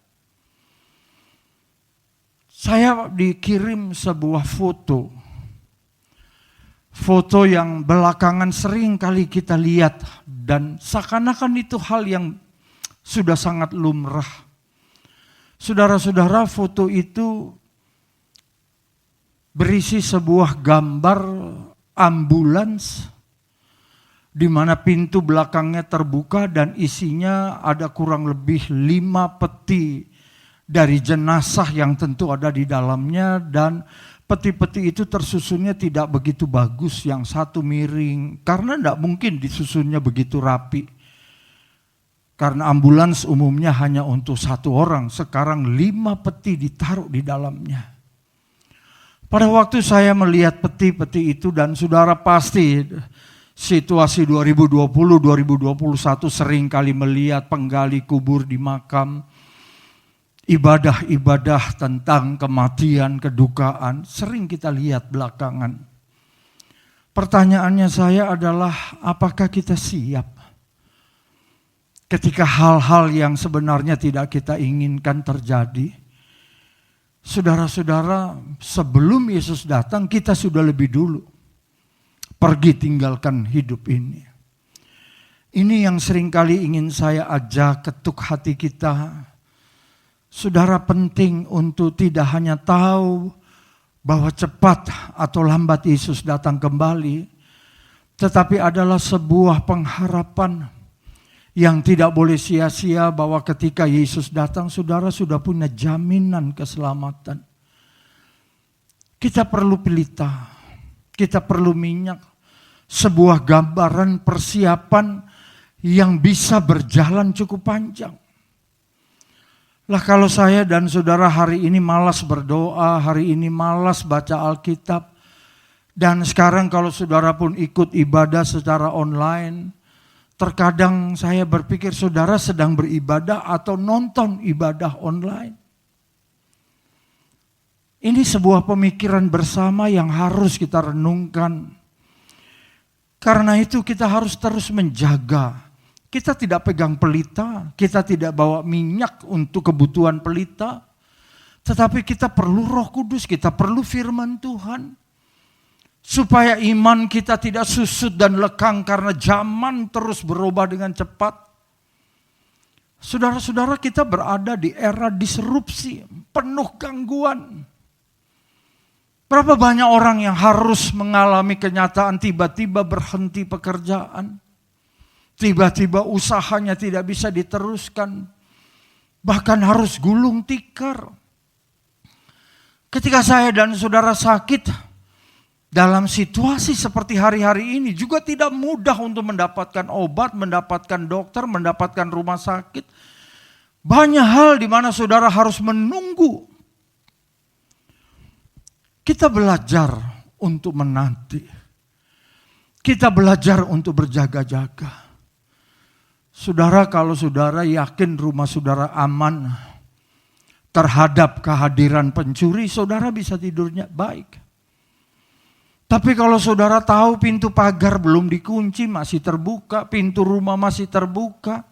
Saya dikirim sebuah foto. Foto yang belakangan sering kali kita lihat. Dan seakan-akan itu hal yang sudah sangat lumrah. Saudara-saudara, foto itu berisi sebuah gambar ambulans di mana pintu belakangnya terbuka dan isinya ada kurang lebih 5 peti dari jenazah yang tentu ada di dalamnya, dan peti-peti itu tersusunnya tidak begitu bagus, yang satu miring karena tidak mungkin disusunnya begitu rapi. Karena ambulans umumnya hanya untuk 1 orang, sekarang 5 peti ditaruh di dalamnya. Pada waktu saya melihat peti-peti itu, dan saudara pasti situasi 2020-2021 sering kali melihat penggali kubur di makam, ibadah-ibadah tentang kematian, kedukaan, sering kita lihat belakangan. Pertanyaannya saya adalah, apakah kita siap ketika hal-hal yang sebenarnya tidak kita inginkan terjadi? Saudara-saudara, sebelum Yesus datang kita sudah lebih dulu pergi tinggalkan hidup ini. Ini yang seringkali ingin saya ajak ketuk hati kita. Saudara, penting untuk tidak hanya tahu bahwa cepat atau lambat Yesus datang kembali, tetapi adalah sebuah pengharapan yang tidak boleh sia-sia, bahwa ketika Yesus datang, saudara sudah punya jaminan keselamatan. Kita perlu pelita, kita perlu minyak, sebuah gambaran persiapan yang bisa berjalan cukup panjang. Lah kalau saya dan saudara hari ini malas berdoa, hari ini malas baca Alkitab, dan sekarang kalau saudara pun ikut ibadah secara online, terkadang saya berpikir saudara sedang beribadah atau nonton ibadah online. Ini sebuah pemikiran bersama yang harus kita renungkan. Karena itu kita harus terus menjaga. Kita tidak pegang pelita, kita tidak bawa minyak untuk kebutuhan pelita. Tetapi kita perlu Roh Kudus, kita perlu firman Tuhan. Supaya iman kita tidak susut dan lekang karena zaman terus berubah dengan cepat. Saudara-saudara, kita berada di era disrupsi, penuh gangguan. Berapa banyak orang yang harus mengalami kenyataan tiba-tiba berhenti pekerjaan. Tiba-tiba usahanya tidak bisa diteruskan. Bahkan harus gulung tikar. Ketika saya dan saudara sakit, dalam situasi seperti hari-hari ini juga tidak mudah untuk mendapatkan obat, mendapatkan dokter, mendapatkan rumah sakit. Banyak hal di mana saudara harus menunggu. Kita belajar untuk menanti. Kita belajar untuk berjaga-jaga. Saudara, kalau saudara yakin rumah saudara aman terhadap kehadiran pencuri, saudara bisa tidurnya baik. Tapi kalau saudara tahu pintu pagar belum dikunci, masih terbuka, pintu rumah masih terbuka,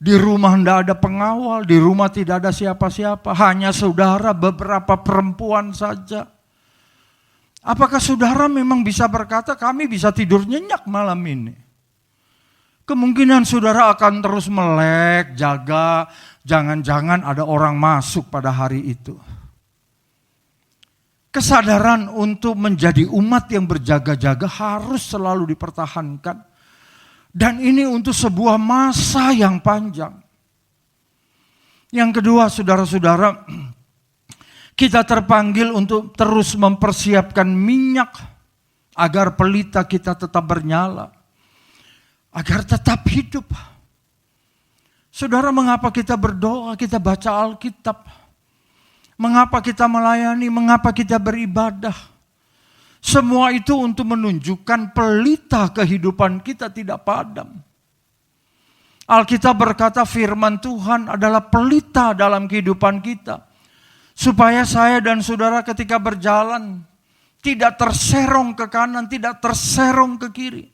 di rumah tidak ada pengawal, di rumah tidak ada siapa-siapa, hanya saudara, beberapa perempuan saja. Apakah saudara memang bisa berkata, kami bisa tidur nyenyak malam ini? Kemungkinan saudara akan terus melek, jaga, jangan-jangan ada orang masuk pada hari itu. Kesadaran untuk menjadi umat yang berjaga-jaga harus selalu dipertahankan. Dan ini untuk sebuah masa yang panjang. Yang kedua, saudara-saudara, kita terpanggil untuk terus mempersiapkan minyak agar pelita kita tetap bernyala, agar tetap hidup. Saudara, mengapa kita berdoa, kita baca Alkitab? Mengapa kita melayani, mengapa kita beribadah? Semua itu untuk menunjukkan pelita kehidupan kita tidak padam. Alkitab berkata firman Tuhan adalah pelita dalam kehidupan kita. Supaya saya dan saudara ketika berjalan tidak terserong ke kanan, tidak terserong ke kiri.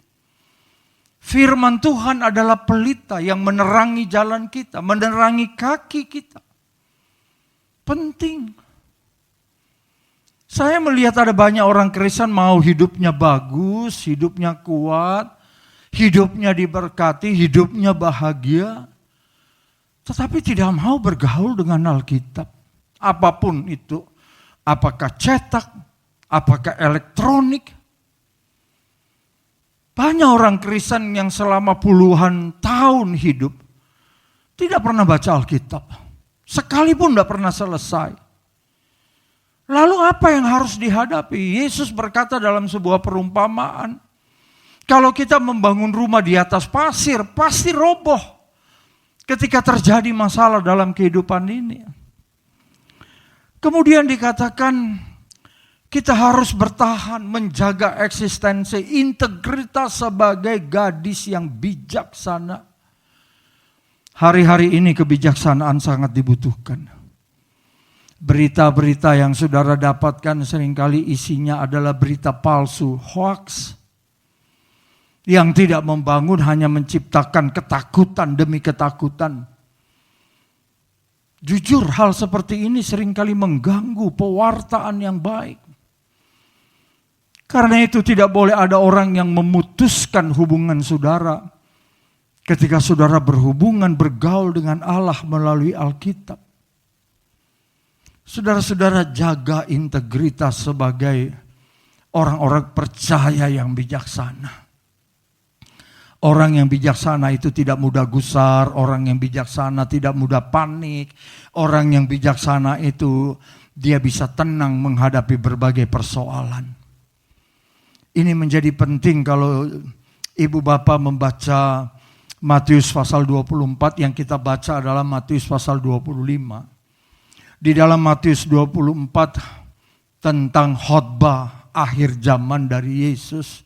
Firman Tuhan adalah pelita yang menerangi jalan kita, menerangi kaki kita. Penting. Saya melihat ada banyak orang Kristen mau hidupnya bagus, hidupnya kuat, hidupnya diberkati, hidupnya bahagia. Tetapi tidak mau bergaul dengan Alkitab. Apapun itu. Apakah cetak, apakah elektronik. Banyak orang Kristen yang selama puluhan tahun hidup tidak pernah baca Alkitab. Sekalipun tidak pernah selesai. Lalu apa yang harus dihadapi? Yesus berkata dalam sebuah perumpamaan. Kalau kita membangun rumah di atas pasir, pasti roboh. Ketika terjadi masalah dalam kehidupan ini. Kemudian dikatakan kita harus bertahan, menjaga eksistensi, integritas sebagai gadis yang bijaksana. Hari-hari ini kebijaksanaan sangat dibutuhkan. Berita-berita yang saudara dapatkan seringkali isinya adalah berita palsu, hoax. Yang tidak membangun, hanya menciptakan ketakutan demi ketakutan. Jujur, hal seperti ini seringkali mengganggu pewartaan yang baik. Karena itu tidak boleh ada orang yang memutuskan hubungan saudara ketika saudara berhubungan, bergaul dengan Allah melalui Alkitab. Saudara-saudara, jaga integritas sebagai orang-orang percaya yang bijaksana. Orang yang bijaksana itu tidak mudah gusar, orang yang bijaksana tidak mudah panik, orang yang bijaksana itu dia bisa tenang menghadapi berbagai persoalan. Ini menjadi penting kalau ibu bapak membaca Matius pasal 24, yang kita baca adalah Matius pasal 25. Di dalam Matius 24 tentang khotbah akhir zaman dari Yesus,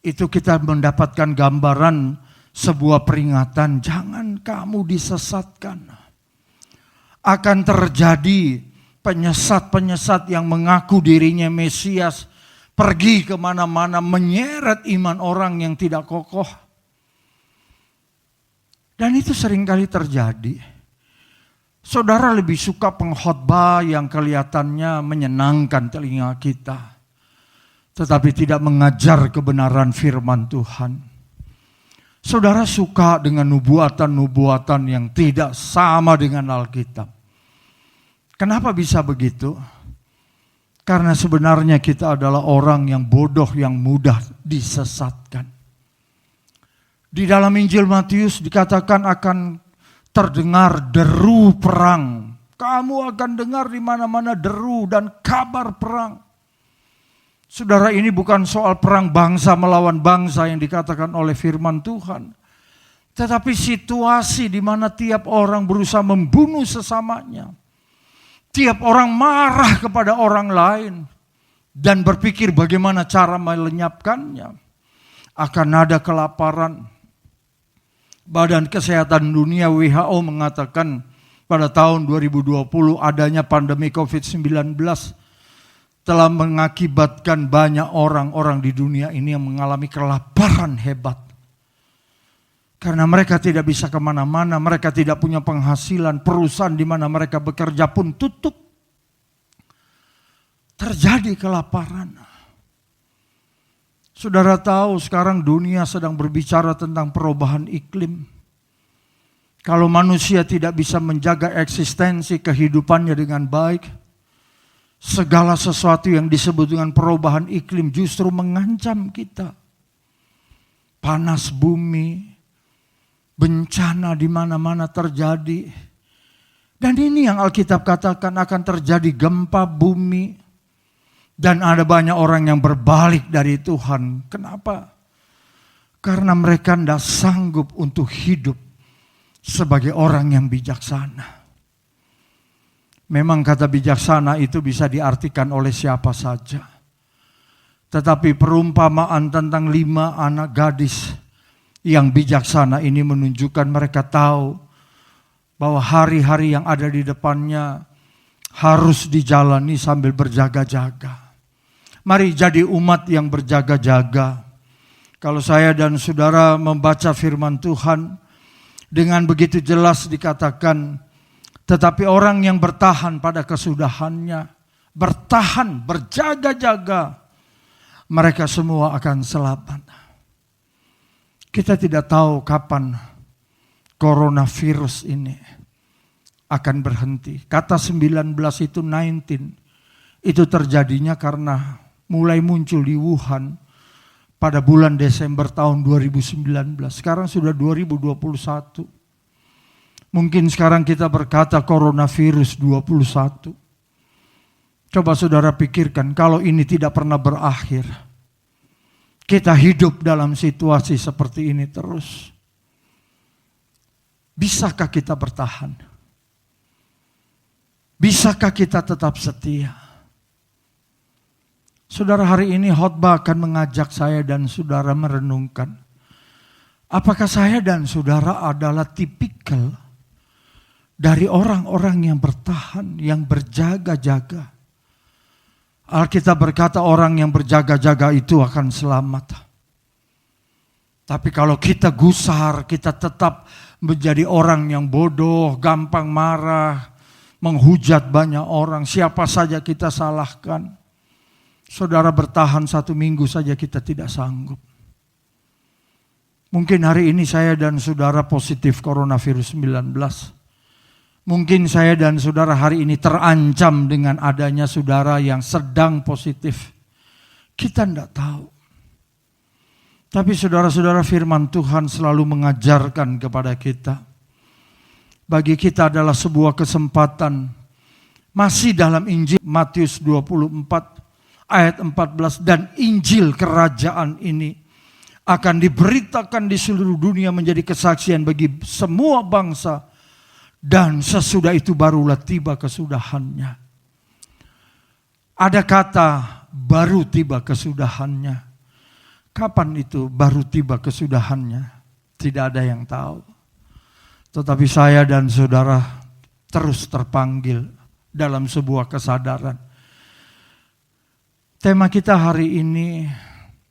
itu kita mendapatkan gambaran sebuah peringatan, jangan kamu disesatkan. Akan terjadi penyesat-penyesat yang mengaku dirinya Mesias, pergi kemana-mana menyeret iman orang yang tidak kokoh. Dan itu seringkali terjadi. Saudara lebih suka pengkhotbah yang kelihatannya menyenangkan telinga kita, tetapi tidak mengajar kebenaran firman Tuhan. Saudara suka dengan nubuatan-nubuatan yang tidak sama dengan Alkitab. Kenapa bisa begitu? Karena sebenarnya kita adalah orang yang bodoh, yang mudah disesatkan. Di dalam Injil Matius dikatakan akan terdengar deru perang. Kamu akan dengar di mana-mana deru dan kabar perang. Saudara, ini bukan soal perang bangsa melawan bangsa yang dikatakan oleh firman Tuhan. Tetapi situasi di mana tiap orang berusaha membunuh sesamanya. Tiap orang marah kepada orang lain. Dan berpikir bagaimana cara melenyapkannya. Akan ada kelaparan. Badan Kesehatan Dunia WHO mengatakan pada tahun 2020 adanya pandemi COVID-19 telah mengakibatkan banyak orang-orang di dunia ini yang mengalami kelaparan hebat. Karena mereka tidak bisa kemana-mana, mereka tidak punya penghasilan, perusahaan di mana mereka bekerja pun tutup. Terjadi kelaparan. Saudara tahu sekarang dunia sedang berbicara tentang perubahan iklim. Kalau manusia tidak bisa menjaga eksistensi kehidupannya dengan baik, segala sesuatu yang disebut dengan perubahan iklim justru mengancam kita. Panas bumi, bencana di mana-mana terjadi. Dan ini yang Alkitab katakan akan terjadi gempa bumi. Dan ada banyak orang yang berbalik dari Tuhan. Kenapa? Karena mereka tidak sanggup untuk hidup sebagai orang yang bijaksana. Memang kata bijaksana itu bisa diartikan oleh siapa saja. Tetapi perumpamaan tentang 5 anak gadis yang bijaksana ini menunjukkan mereka tahu bahwa hari-hari yang ada di depannya harus dijalani sambil berjaga-jaga. Mari jadi umat yang berjaga-jaga. Kalau saya dan saudara membaca firman Tuhan, dengan begitu jelas dikatakan, tetapi orang yang bertahan pada kesudahannya, bertahan, berjaga-jaga, mereka semua akan selamat. Kita tidak tahu kapan coronavirus ini akan berhenti. Kata 19 itu 19. Itu terjadinya karena mulai muncul di Wuhan pada bulan Desember tahun 2019. Sekarang sudah 2021. Mungkin sekarang kita berkata coronavirus 21. Coba saudara pikirkan kalau ini tidak pernah berakhir. Kita hidup dalam situasi seperti ini terus. Bisakah kita bertahan? Bisakah kita tetap setia? Saudara, hari ini khotbah akan mengajak saya dan saudara merenungkan. Apakah saya dan saudara adalah tipikal dari orang-orang yang bertahan, yang berjaga-jaga? Alkitab berkata orang yang berjaga-jaga itu akan selamat. Tapi kalau kita gusar, kita tetap menjadi orang yang bodoh, gampang marah, menghujat banyak orang, siapa saja kita salahkan. Saudara bertahan 1 minggu saja kita tidak sanggup. Mungkin hari ini saya dan saudara positif coronavirus 19. Mungkin saya dan saudara hari ini terancam dengan adanya saudara yang sedang positif. Kita tidak tahu. Tapi saudara-saudara, firman Tuhan selalu mengajarkan kepada kita. Bagi kita adalah sebuah kesempatan. Masih dalam Injil Matius 24 ayat 14. Dan Injil kerajaan ini akan diberitakan di seluruh dunia menjadi kesaksian bagi semua bangsa. Dan sesudah itu barulah tiba kesudahannya. Ada kata baru tiba kesudahannya. Kapan itu baru tiba kesudahannya? Tidak ada yang tahu. Tetapi saya dan saudara terus terpanggil dalam sebuah kesadaran. Tema kita hari ini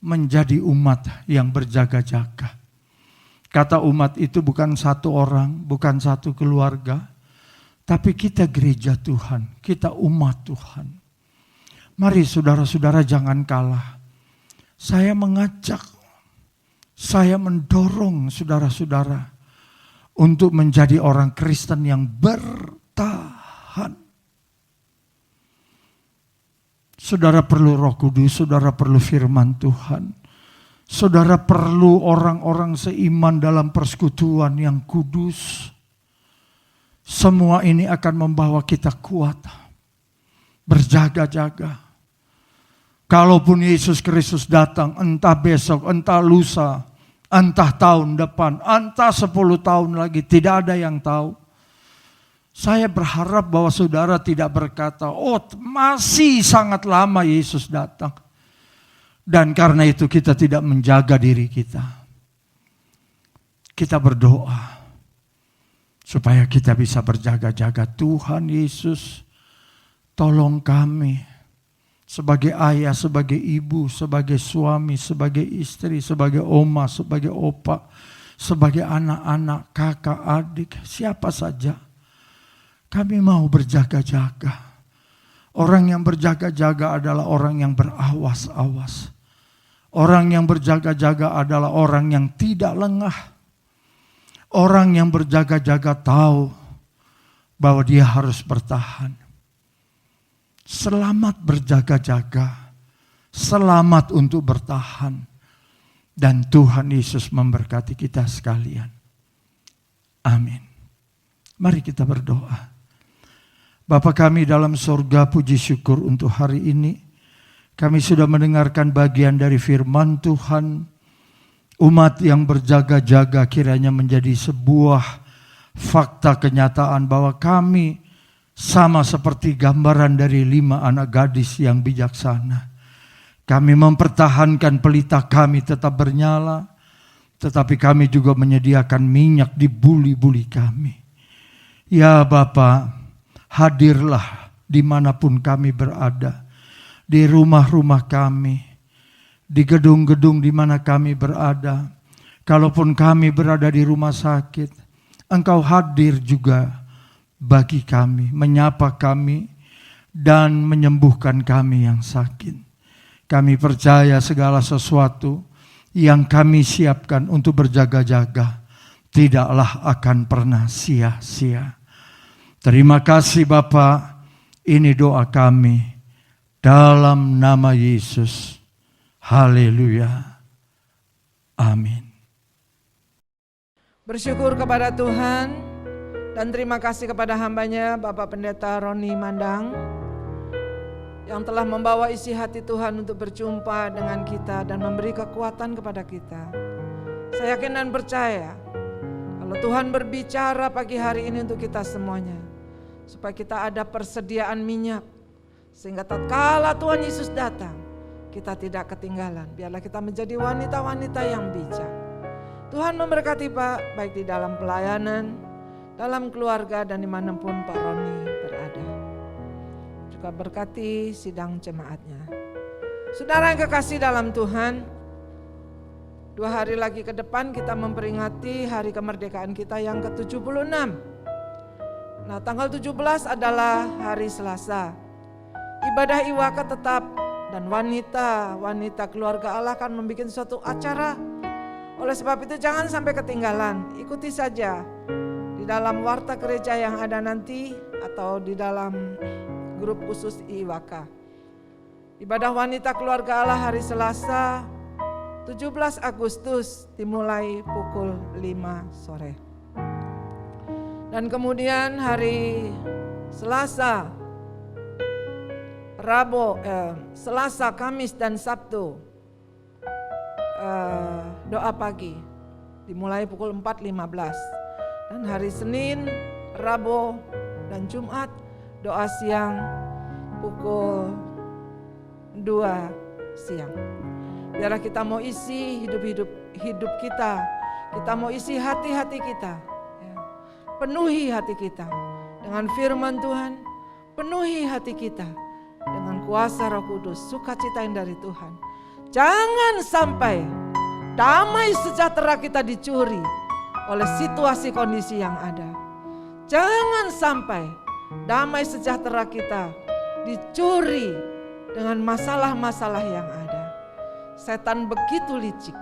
menjadi umat yang berjaga-jaga. Kata umat itu bukan satu orang, bukan satu keluarga. Tapi kita gereja Tuhan, kita umat Tuhan. Mari saudara-saudara jangan kalah. Saya mengajak, saya mendorong saudara-saudara untuk menjadi orang Kristen yang bertahan. Saudara perlu Roh Kudus, saudara perlu firman Tuhan. Saudara perlu orang-orang seiman dalam persekutuan yang kudus. Semua ini akan membawa kita kuat. Berjaga-jaga. Kalaupun Yesus Kristus datang, entah besok, entah lusa, entah tahun depan, entah 10 tahun lagi, tidak ada yang tahu. Saya berharap bahwa saudara tidak berkata, oh masih sangat lama Yesus datang. Dan karena itu kita tidak menjaga diri kita. Kita berdoa supaya kita bisa berjaga-jaga. Tuhan Yesus, tolong kami sebagai ayah, sebagai ibu, sebagai suami, sebagai istri, sebagai oma, sebagai opa, sebagai anak-anak, kakak, adik, siapa saja. Kami mau berjaga-jaga. Orang yang berjaga-jaga adalah orang yang berawas-awas. Orang yang berjaga-jaga adalah orang yang tidak lengah. Orang yang berjaga-jaga tahu bahwa dia harus bertahan. Selamat berjaga-jaga. Selamat untuk bertahan. Dan Tuhan Yesus memberkati kita sekalian. Amin. Mari kita berdoa. Bapa kami dalam surga, puji syukur untuk hari ini. Kami sudah mendengarkan bagian dari firman Tuhan. Umat yang berjaga-jaga kiranya menjadi sebuah fakta kenyataan bahwa kami sama seperti gambaran dari 5 anak gadis yang bijaksana. Kami mempertahankan pelita kami tetap bernyala, tetapi kami juga menyediakan minyak di buli-buli kami. Ya Bapa, hadirlah dimanapun kami berada, di rumah-rumah kami, di gedung-gedung di mana kami berada. Kalaupun kami berada di rumah sakit, Engkau hadir juga bagi kami, menyapa kami, dan menyembuhkan kami yang sakit. Kami percaya segala sesuatu yang kami siapkan untuk berjaga-jaga tidaklah akan pernah sia-sia. Terima kasih Bapa, ini doa kami dalam nama Yesus. Haleluya. Amin. Bersyukur kepada Tuhan dan terima kasih kepada hambanya Bapak Pendeta Roni Mandang yang telah membawa isi hati Tuhan untuk berjumpa dengan kita dan memberi kekuatan kepada kita. Saya yakin dan percaya kalau Tuhan berbicara pagi hari ini untuk kita semuanya, supaya kita ada persediaan minyak, sehingga tatkala Tuhan Yesus datang, kita tidak ketinggalan. Biarlah kita menjadi wanita-wanita yang bijak. Tuhan memberkati Pak, baik di dalam pelayanan, dalam keluarga, dan dimanapun Pak Roni berada. Juga berkati sidang jemaatnya. Saudara yang kekasih dalam Tuhan, 2 hari lagi ke depan kita memperingati hari kemerdekaan kita yang ke-76. Nah, tanggal 17 adalah hari Selasa. Ibadah Iwaka tetap, dan wanita keluarga Allah akan membuat suatu acara. Oleh sebab itu jangan sampai ketinggalan. Ikuti saja di dalam warta gereja yang ada nanti atau di dalam grup khusus Iwaka. Ibadah wanita keluarga Allah hari Selasa 17 Agustus dimulai pukul 5 sore. Dan kemudian hari Selasa, Selasa, Kamis, dan Sabtu doa pagi dimulai pukul 4.15. Dan hari Senin, Rabu, dan Jumat doa siang pukul 2 siang. Biarlah kita mau isi hidup kita, kita mau isi hati-hati kita. Penuhi hati kita dengan firman Tuhan, penuhi hati kita dengan kuasa Roh Kudus, sukacita yang dari Tuhan. Jangan sampai damai sejahtera kita dicuri oleh situasi kondisi yang ada. Jangan sampai damai sejahtera kita dicuri dengan masalah-masalah yang ada. Setan begitu licik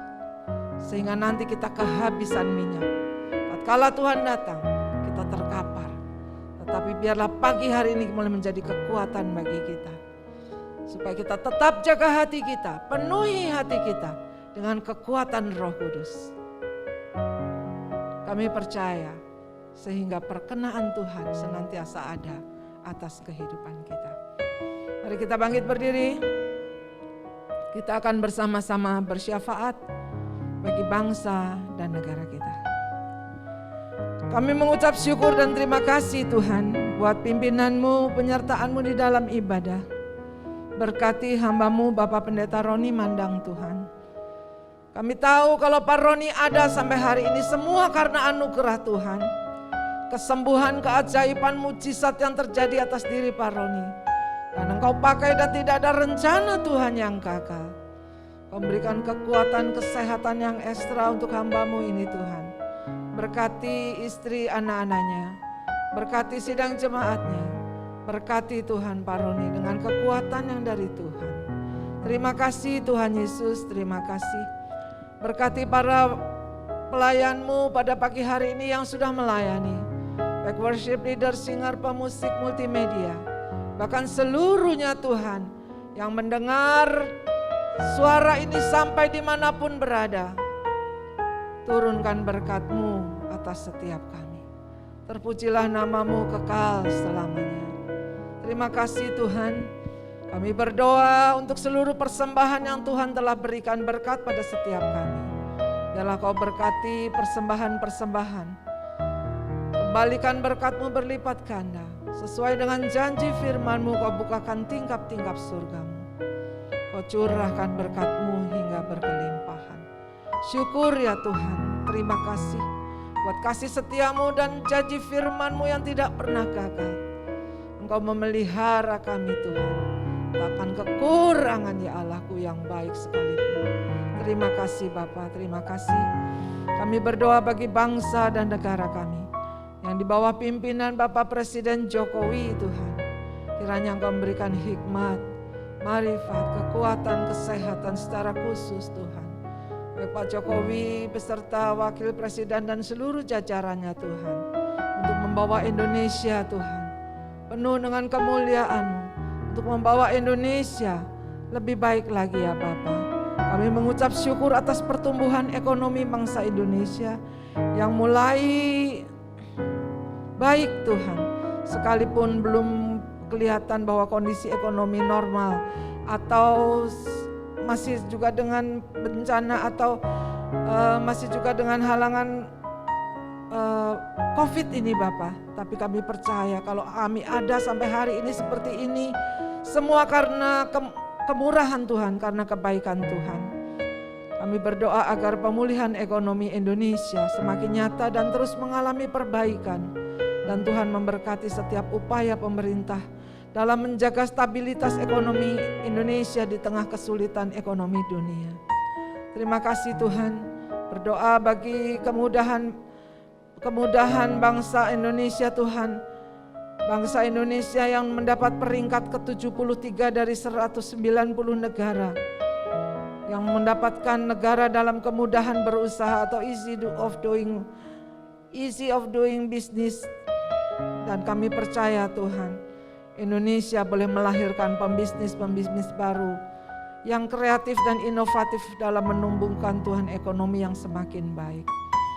sehingga nanti kita kehabisan minyak. Tatkala Tuhan datang, kita terkapar. Tetapi biarlah pagi hari ini mulai menjadi kekuatan bagi kita, supaya kita tetap jaga hati kita, penuhi hati kita dengan kekuatan Roh Kudus. Kami percaya sehingga perkenaan Tuhan senantiasa ada atas kehidupan kita. Mari kita bangkit berdiri. Kita akan bersama-sama bersyafaat bagi bangsa dan negara kita. Kami mengucap syukur dan terima kasih Tuhan buat pimpinan-Mu, penyertaan-Mu di dalam ibadah. Berkati hamba-Mu Bapak Pendeta Roni Mandang Tuhan. Kami tahu kalau Pak Roni ada sampai hari ini semua karena anugerah Tuhan. Kesembuhan, keajaiban, mujizat yang terjadi atas diri Pak Roni. Dan Engkau pakai dan tidak ada rencana Tuhan yang gagal. Kau berikan kekuatan, kesehatan yang ekstra untuk hamba-Mu ini Tuhan. Berkati istri anak-anaknya, berkati sidang jemaatnya, berkati Tuhan Pak Roni dengan kekuatan yang dari Tuhan. Terima kasih Tuhan Yesus, terima kasih. Berkati para pelayan-Mu pada pagi hari ini yang sudah melayani, baik worship leader, singer, pemusik, multimedia, bahkan seluruhnya Tuhan yang mendengar suara ini sampai dimanapun berada. Turunkan berkat-Mu atas setiap kami. Terpujilah nama-Mu kekal selamanya. Terima kasih Tuhan. Kami berdoa untuk seluruh persembahan yang Tuhan telah berikan berkat pada setiap kami. Biarlah Kau berkati persembahan-persembahan. Kembalikan berkat-Mu berlipat ganda. Sesuai dengan janji firman-Mu, Kau bukakan tingkap-tingkap surga-Mu. Kau curahkan berkat-Mu hingga berkelimpahan. Syukur ya Tuhan, terima kasih buat kasih setia-Mu dan janji firman-Mu yang tidak pernah gagal. Engkau memelihara kami Tuhan, takkan kekurangan ya Allahku yang baik sekalipun. Terima kasih Bapa, terima kasih. Kami berdoa bagi bangsa dan negara kami yang di bawah pimpinan Bapak Presiden Jokowi Tuhan. Kiranya Engkau memberikan hikmat, marifat, kekuatan, kesehatan secara khusus Tuhan. Baik Pak Jokowi beserta Wakil Presiden dan seluruh jajarannya Tuhan, untuk membawa Indonesia Tuhan penuh dengan kemuliaan-Mu, untuk membawa Indonesia lebih baik lagi ya Bapa. Kami mengucap syukur atas pertumbuhan ekonomi bangsa Indonesia yang mulai baik Tuhan, sekalipun belum kelihatan bahwa kondisi ekonomi normal atau masih juga dengan bencana atau masih juga dengan halangan COVID ini Bapak. Tapi kami percaya kalau kami ada sampai hari ini seperti ini, semua karena kemurahan Tuhan, karena kebaikan Tuhan. Kami berdoa agar pemulihan ekonomi Indonesia semakin nyata dan terus mengalami perbaikan. Dan Tuhan memberkati setiap upaya pemerintah dalam menjaga stabilitas ekonomi Indonesia di tengah kesulitan ekonomi dunia. Terima kasih Tuhan. Berdoa bagi kemudahan bangsa Indonesia Tuhan. Bangsa Indonesia yang mendapat peringkat ke-73 dari 190 negara. Yang mendapatkan negara dalam kemudahan berusaha atau easy of doing business. Dan kami percaya Tuhan, Indonesia boleh melahirkan pembisnis baru yang kreatif dan inovatif dalam menumbuhkan Tuhan ekonomi yang semakin baik.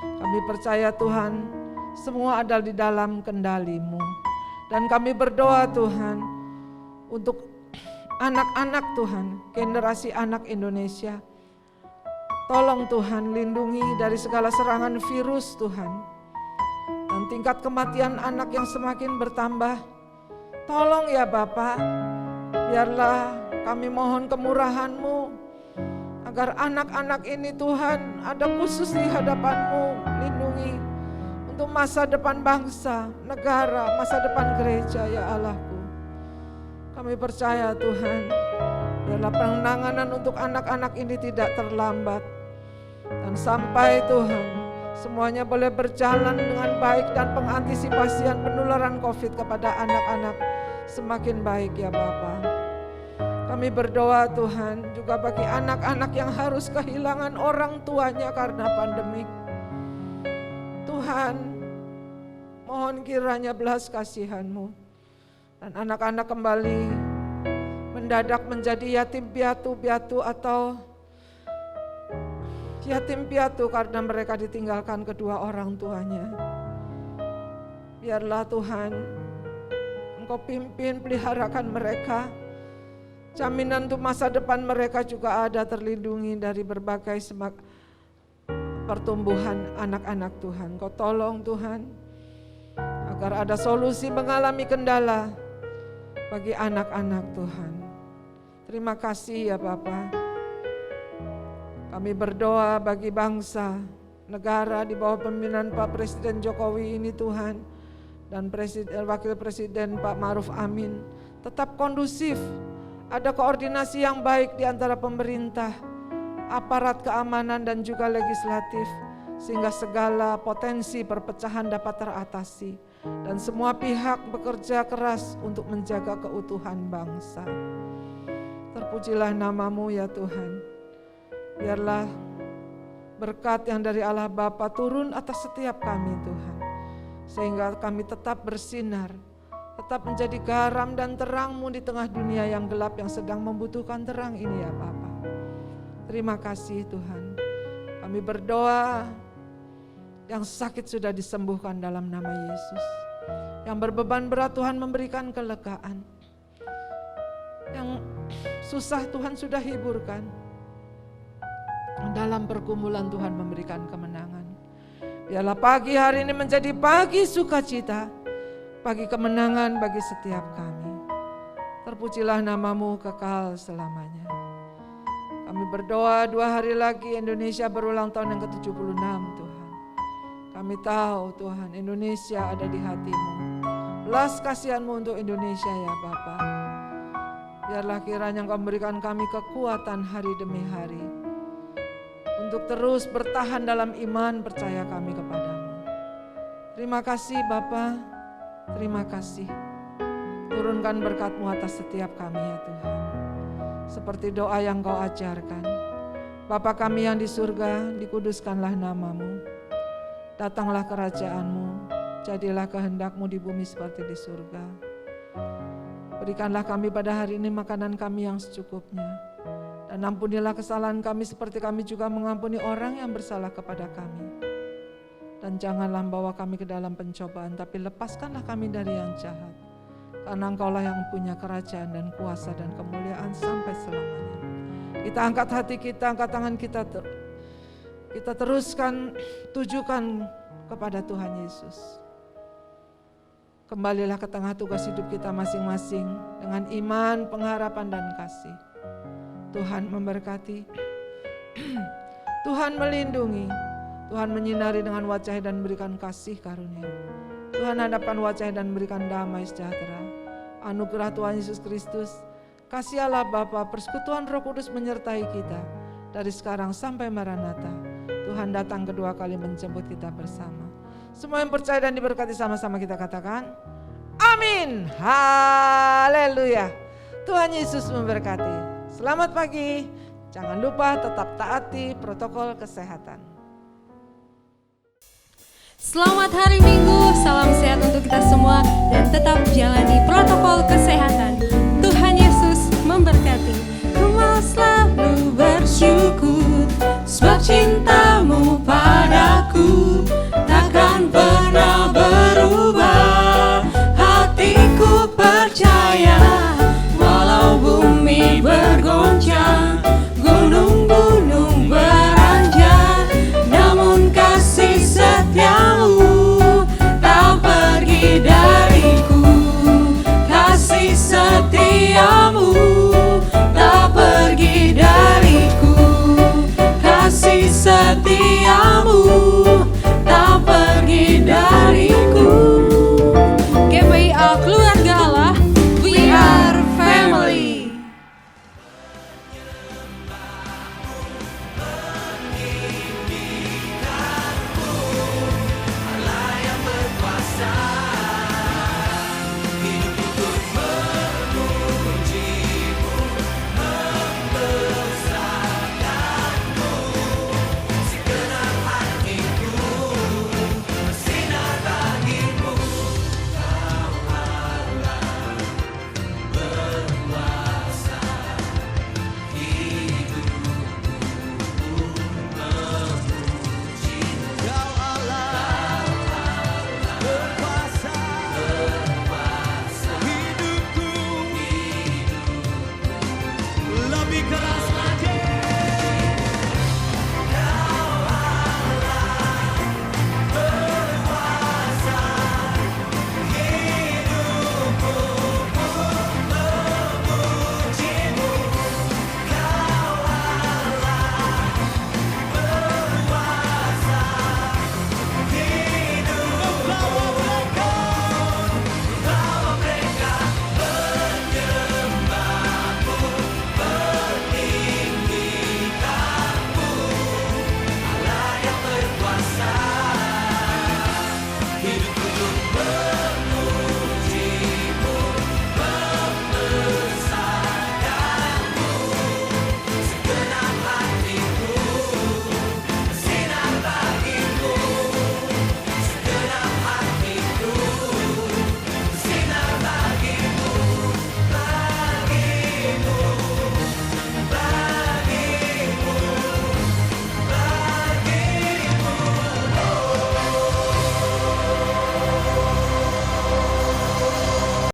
Kami percaya Tuhan, semua ada di dalam kendali-Mu. Dan kami berdoa Tuhan, untuk anak-anak Tuhan, generasi anak Indonesia. Tolong Tuhan, lindungi dari segala serangan virus Tuhan. Dan tingkat kematian anak yang semakin bertambah. Tolong ya Bapak, biarlah kami mohon kemurahan-Mu, agar anak-anak ini Tuhan ada khusus di hadapan-Mu, lindungi untuk masa depan bangsa, negara, masa depan gereja ya Allahku. Kami percaya Tuhan, biarlah penanganan untuk anak-anak ini tidak terlambat. Dan sampai Tuhan, semuanya boleh berjalan dengan baik dan pengantisipasian penularan COVID kepada anak-anak semakin baik ya Bapa. Kami berdoa Tuhan juga bagi anak-anak yang harus kehilangan orang tuanya karena pandemik. Tuhan, mohon kiranya belas kasihan-Mu dan anak-anak kembali mendadak menjadi yatim piatu atau yatim piatu karena mereka ditinggalkan kedua orang tuanya. Biarlah Tuhan, Engkau pimpin, peliharakan mereka. Jaminan untuk masa depan mereka juga ada, terlindungi dari berbagai pertumbuhan anak-anak Tuhan. Engkau tolong Tuhan, agar ada solusi mengalami kendala bagi anak-anak Tuhan. Terima kasih ya Bapa. Kami berdoa bagi bangsa, negara di bawah pimpinan Pak Presiden Jokowi ini Tuhan, dan Wakil Presiden Pak Ma'ruf Amin tetap kondusif, ada koordinasi yang baik di antara pemerintah, aparat keamanan dan juga legislatif, sehingga segala potensi perpecahan dapat teratasi dan semua pihak bekerja keras untuk menjaga keutuhan bangsa. Terpujilah namamu ya Tuhan. Biarlah berkat yang dari Allah Bapa turun atas setiap kami Tuhan. Sehingga kami tetap bersinar, tetap menjadi garam dan terang-Mu di tengah dunia yang gelap yang sedang membutuhkan terang ini ya Bapa. Terima kasih Tuhan. Kami berdoa, yang sakit sudah disembuhkan dalam nama Yesus. Yang berbeban berat Tuhan memberikan kelegaan. Yang susah Tuhan sudah hiburkan. Dalam pergumulan Tuhan memberikan kemenangan. Biarlah pagi hari ini menjadi pagi sukacita, pagi kemenangan bagi setiap kami. Terpujilah namamu kekal selamanya. Kami berdoa 2 hari lagi Indonesia berulang tahun yang ke-76 Tuhan. Kami tahu Tuhan Indonesia ada di hati-Mu. Belas kasihan-Mu untuk Indonesia ya Bapa. Biarlah kiranya Engkau memberikan kami kekuatan hari demi hari. Untuk terus bertahan dalam iman percaya kami kepadamu. Terima kasih Bapa, terima kasih. Turunkan berkat-Mu atas setiap kami ya Tuhan. Seperti doa yang Kau ajarkan. Bapa kami yang di surga, dikuduskanlah nama-Mu. Datanglah kerajaan-Mu, jadilah kehendak-Mu di bumi seperti di surga. Berikanlah kami pada hari ini makanan kami yang secukupnya. Dan ampunilah kesalahan kami seperti kami juga mengampuni orang yang bersalah kepada kami. Dan janganlah membawa kami ke dalam pencobaan, tapi lepaskanlah kami dari yang jahat. Karena Engkaulah yang punya kerajaan dan kuasa dan kemuliaan sampai selamanya. Kita angkat hati kita, angkat tangan kita, kita teruskan tujukan kepada Tuhan Yesus. Kembalilah ke tengah tugas hidup kita masing-masing dengan iman, pengharapan dan kasih. Tuhan memberkati, Tuhan melindungi, Tuhan menyinari dengan wajah dan memberikan kasih karunia. Tuhan hadapkan wajah dan memberikan damai sejahtera. Anugerah Tuhan Yesus Kristus, kasih Allah Bapa, persekutuan Roh Kudus menyertai kita dari sekarang sampai Maranatha. Tuhan datang kedua kali menjemput kita bersama. Semua yang percaya dan diberkati sama-sama kita katakan, amin. Haleluya. Tuhan Yesus memberkati. Selamat pagi, jangan lupa tetap taati protokol kesehatan. Selamat hari Minggu, salam sehat untuk kita semua dan tetap jalani protokol kesehatan.